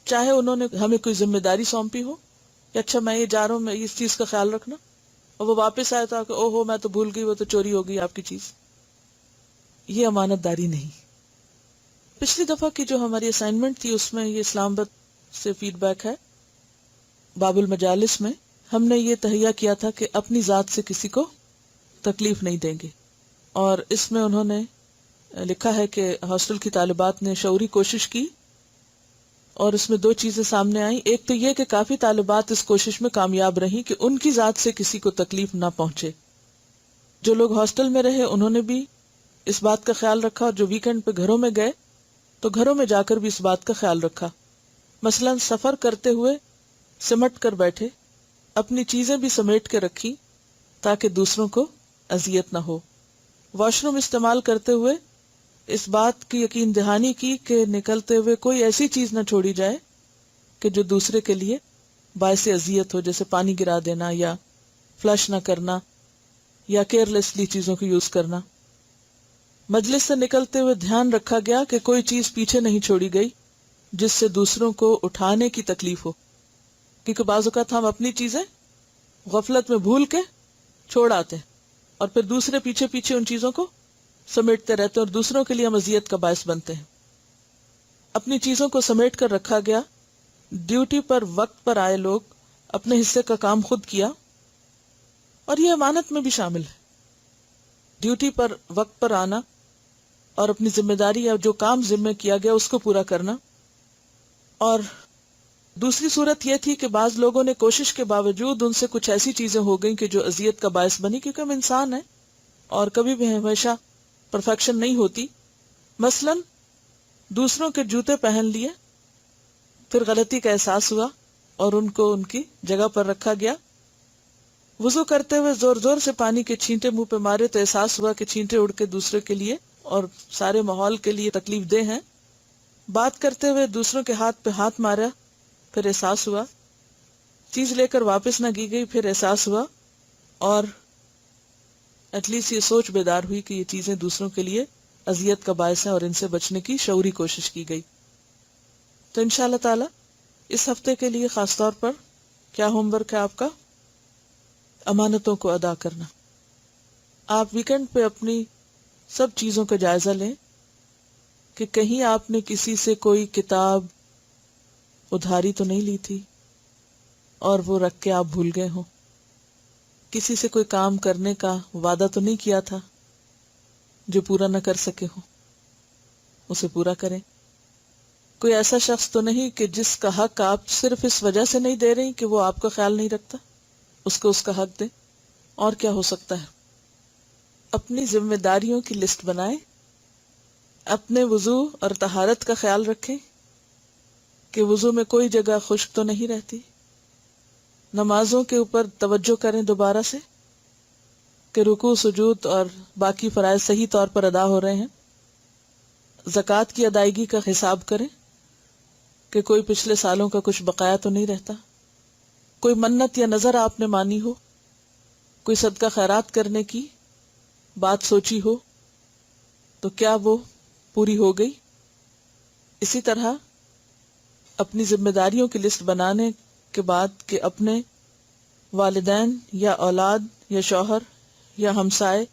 چاہے انہوں نے ہمیں کوئی ذمہ داری سونپی ہو کہ اچھا میں یہ جا رہا ہوں، میں اس چیز کا خیال رکھنا، اور وہ واپس آیا تھا کہ او ہو میں تو بھول گئی، وہ تو چوری ہو گئی آپ کی چیز، یہ امانت داری نہیں۔ پچھلی دفعہ کی جو ہماری اسائنمنٹ تھی اس میں یہ اسلام آباد سے فیڈ بیک ہے، باب المجالس میں ہم نے یہ تہیہ کیا تھا کہ اپنی ذات سے کسی کو تکلیف نہیں دیں گے، اور اس میں انہوں نے لکھا ہے کہ ہاسٹل کی طالبات نے شعوری کوشش کی اور اس میں دو چیزیں سامنے آئیں۔ ایک تو یہ کہ کافی طالبات اس کوشش میں کامیاب رہیں کہ ان کی ذات سے کسی کو تکلیف نہ پہنچے۔ جو لوگ ہاسٹل میں رہے انہوں نے بھی اس بات کا خیال رکھا، اور جو ویکنڈ پہ گھروں میں گئے تو گھروں میں جا کر بھی اس بات کا خیال رکھا۔ مثلا سفر کرتے ہوئے سمٹ کر بیٹھے، اپنی چیزیں بھی سمیٹ کے رکھی تاکہ دوسروں کو اذیت نہ ہو۔ واش روم استعمال کرتے ہوئے اس بات کی یقین دہانی کی کہ نکلتے ہوئے کوئی ایسی چیز نہ چھوڑی جائے کہ جو دوسرے کے لیے باعث اذیت ہو، جیسے پانی گرا دینا یا فلش نہ کرنا یا کیئرلیسلی چیزوں کو یوز کرنا۔ مجلس سے نکلتے ہوئے دھیان رکھا گیا کہ کوئی چیز پیچھے نہیں چھوڑی گئی جس سے دوسروں کو اٹھانے کی تکلیف ہو، کیونکہ بعض اوقات ہم اپنی چیزیں غفلت میں بھول کے چھوڑ آتے ہیں اور پھر دوسرے پیچھے پیچھے ان چیزوں کو سمیٹتے رہتے ہیں اور دوسروں کے لیے ہم اذیت کا باعث بنتے ہیں۔ اپنی چیزوں کو سمیٹ کر رکھا گیا۔ ڈیوٹی پر وقت پر آئے لوگ اپنے حصے کا کام خود کیا، اور یہ امانت میں بھی شامل ہے۔ ڈیوٹی پر وقت پر آنا اور اپنی ذمہ داری یا جو کام ذمہ کیا گیا اس کو پورا کرنا۔ اور دوسری صورت یہ تھی کہ بعض لوگوں نے کوشش کے باوجود ان سے کچھ ایسی چیزیں ہو گئیں کہ جو اذیت کا باعث بنی، کیونکہ ہم انسان ہیں اور کبھی بھی ہمیشہ پرفیکشن نہیں ہوتی۔ مثلا دوسروں کے جوتے پہن لیے، پھر غلطی کا احساس ہوا اور ان کو ان کی جگہ پر رکھا گیا۔ وضو کرتے ہوئے زور زور سے پانی کے چھینٹے منہ پہ مارے تو احساس ہوا کہ چھینٹے اڑ کے دوسرے کے لیے اور سارے ماحول کے لیے تکلیف دہ ہیں۔ بات کرتے ہوئے دوسروں کے ہاتھ پہ ہاتھ مارا، پھر احساس ہوا۔ چیز لے کر واپس نہ کی گئی، پھر احساس ہوا، اور ایٹ لیسٹ یہ سوچ بیدار ہوئی کہ یہ چیزیں دوسروں کے لیے اذیت کا باعث ہے اور ان سے بچنے کی شعوری کوشش کی گئی۔ تو انشاءاللہ تعالی اس ہفتے کے لیے خاص طور پر کیا ہوم ورک ہے آپ کا؟ امانتوں کو ادا کرنا۔ آپ ویکنڈ پہ اپنی سب چیزوں کا جائزہ لیں کہ کہیں آپ نے کسی سے کوئی کتاب ادھاری تو نہیں لی تھی اور وہ رکھ کے آپ بھول گئے ہوں، کسی سے کوئی کام کرنے کا وعدہ تو نہیں کیا تھا جو پورا نہ کر سکے ہو، اسے پورا کریں۔ کوئی ایسا شخص تو نہیں کہ جس کا حق آپ صرف اس وجہ سے نہیں دے رہی کہ وہ آپ کا خیال نہیں رکھتا، اس کو اس کا حق دیں۔ اور کیا ہو سکتا ہے؟ اپنی ذمہ داریوں کی لسٹ بنائیں، اپنے وضو اور طہارت کا خیال رکھیں کہ وضو میں کوئی جگہ خشک تو نہیں رہتی، نمازوں کے اوپر توجہ کریں دوبارہ سے کہ رکوع سجود اور باقی فرائض صحیح طور پر ادا ہو رہے ہیں، زکوٰۃ کی ادائیگی کا حساب کریں کہ کوئی پچھلے سالوں کا کچھ بقایا تو نہیں رہتا، کوئی منت یا نظر آپ نے مانی ہو، کوئی صدقہ خیرات کرنے کی بات سوچی ہو تو کیا وہ پوری ہو گئی۔ اسی طرح اپنی ذمہ داریوں کی لسٹ بنانے کے بعد کہ اپنے والدین یا اولاد یا شوہر یا ہمسائے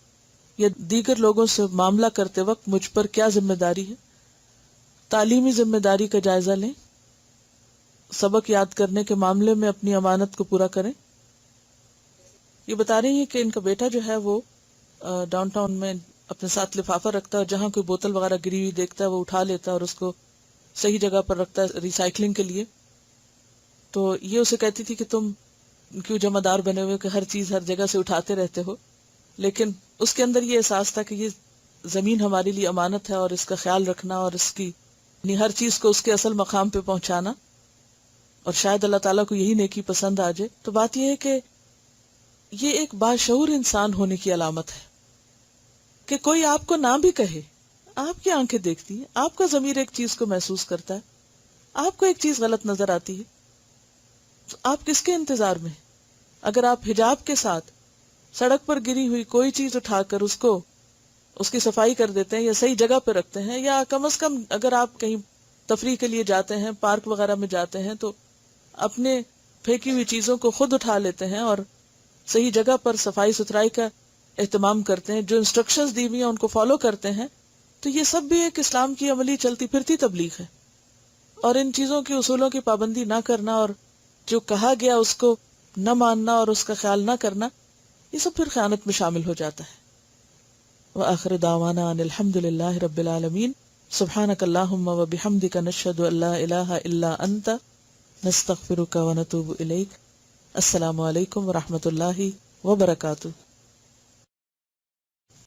یا دیگر لوگوں سے معاملہ کرتے وقت مجھ پر کیا ذمہ داری ہے. تعلیمی ذمہ داری کا جائزہ لیں. سبق یاد کرنے کے معاملے میں اپنی امانت کو پورا کریں. یہ بتا رہی ہیں کہ ان کا بیٹا جو ہے وہ ڈاؤن ٹاؤن میں اپنے ساتھ لفافہ رکھتا ہے اور جہاں کوئی بوتل وغیرہ گری ہوئی دیکھتا ہے وہ اٹھا لیتا ہے اور اس کو صحیح جگہ پر رکھتا ہے ریسائکلنگ کے لیے. تو یہ اسے کہتی تھی کہ تم کیوں جمع دار بنے ہوئے کہ ہر چیز ہر جگہ سے اٹھاتے رہتے ہو. لیکن اس کے اندر یہ احساس تھا کہ یہ زمین ہمارے لیے امانت ہے اور اس کا خیال رکھنا اور اس کی یعنی ہر چیز کو اس کے اصل مقام پہ پہنچانا، اور شاید اللہ تعالیٰ کو یہی نیکی پسند آ جائے. تو بات یہ ہے کہ یہ ایک باشعور انسان ہونے کی علامت ہے کہ کوئی آپ کو نہ بھی کہے، آپ کی آنکھیں دیکھتی ہیں، آپ کا ضمیر ایک چیز کو محسوس کرتا ہے، آپ کو ایک چیز غلط نظر آتی ہے، تو آپ کس کے انتظار میں؟ اگر آپ حجاب کے ساتھ سڑک پر گری ہوئی کوئی چیز اٹھا کر اس کی صفائی کر دیتے ہیں یا صحیح جگہ پہ رکھتے ہیں، یا کم از کم اگر آپ کہیں تفریح کے لیے جاتے ہیں، پارک وغیرہ میں جاتے ہیں، تو اپنے پھینکی ہوئی چیزوں کو خود اٹھا لیتے ہیں اور صحیح جگہ پر صفائی ستھرائی کا اہتمام کرتے ہیں، جو انسٹرکشنز دی ہوئی ہیں ان کو فالو کرتے ہیں، تو یہ سب بھی ایک اسلام کی عملی چلتی پھرتی تبلیغ ہے. اور ان چیزوں کی اصولوں کی پابندی نہ کرنا اور جو کہا گیا اس کو نہ ماننا اور اس کا خیال نہ کرنا، یہ سب پھر خیانت میں شامل ہو جاتا ہے. وآخر دعوانا ان الحمد للہ رب العالمین. سبحانک اللہم وبحمدک نشہد ان لا الہ الا انت نستغفرک ونتوب الیک. السلام علیکم ورحمۃ اللہ وبرکاتہ.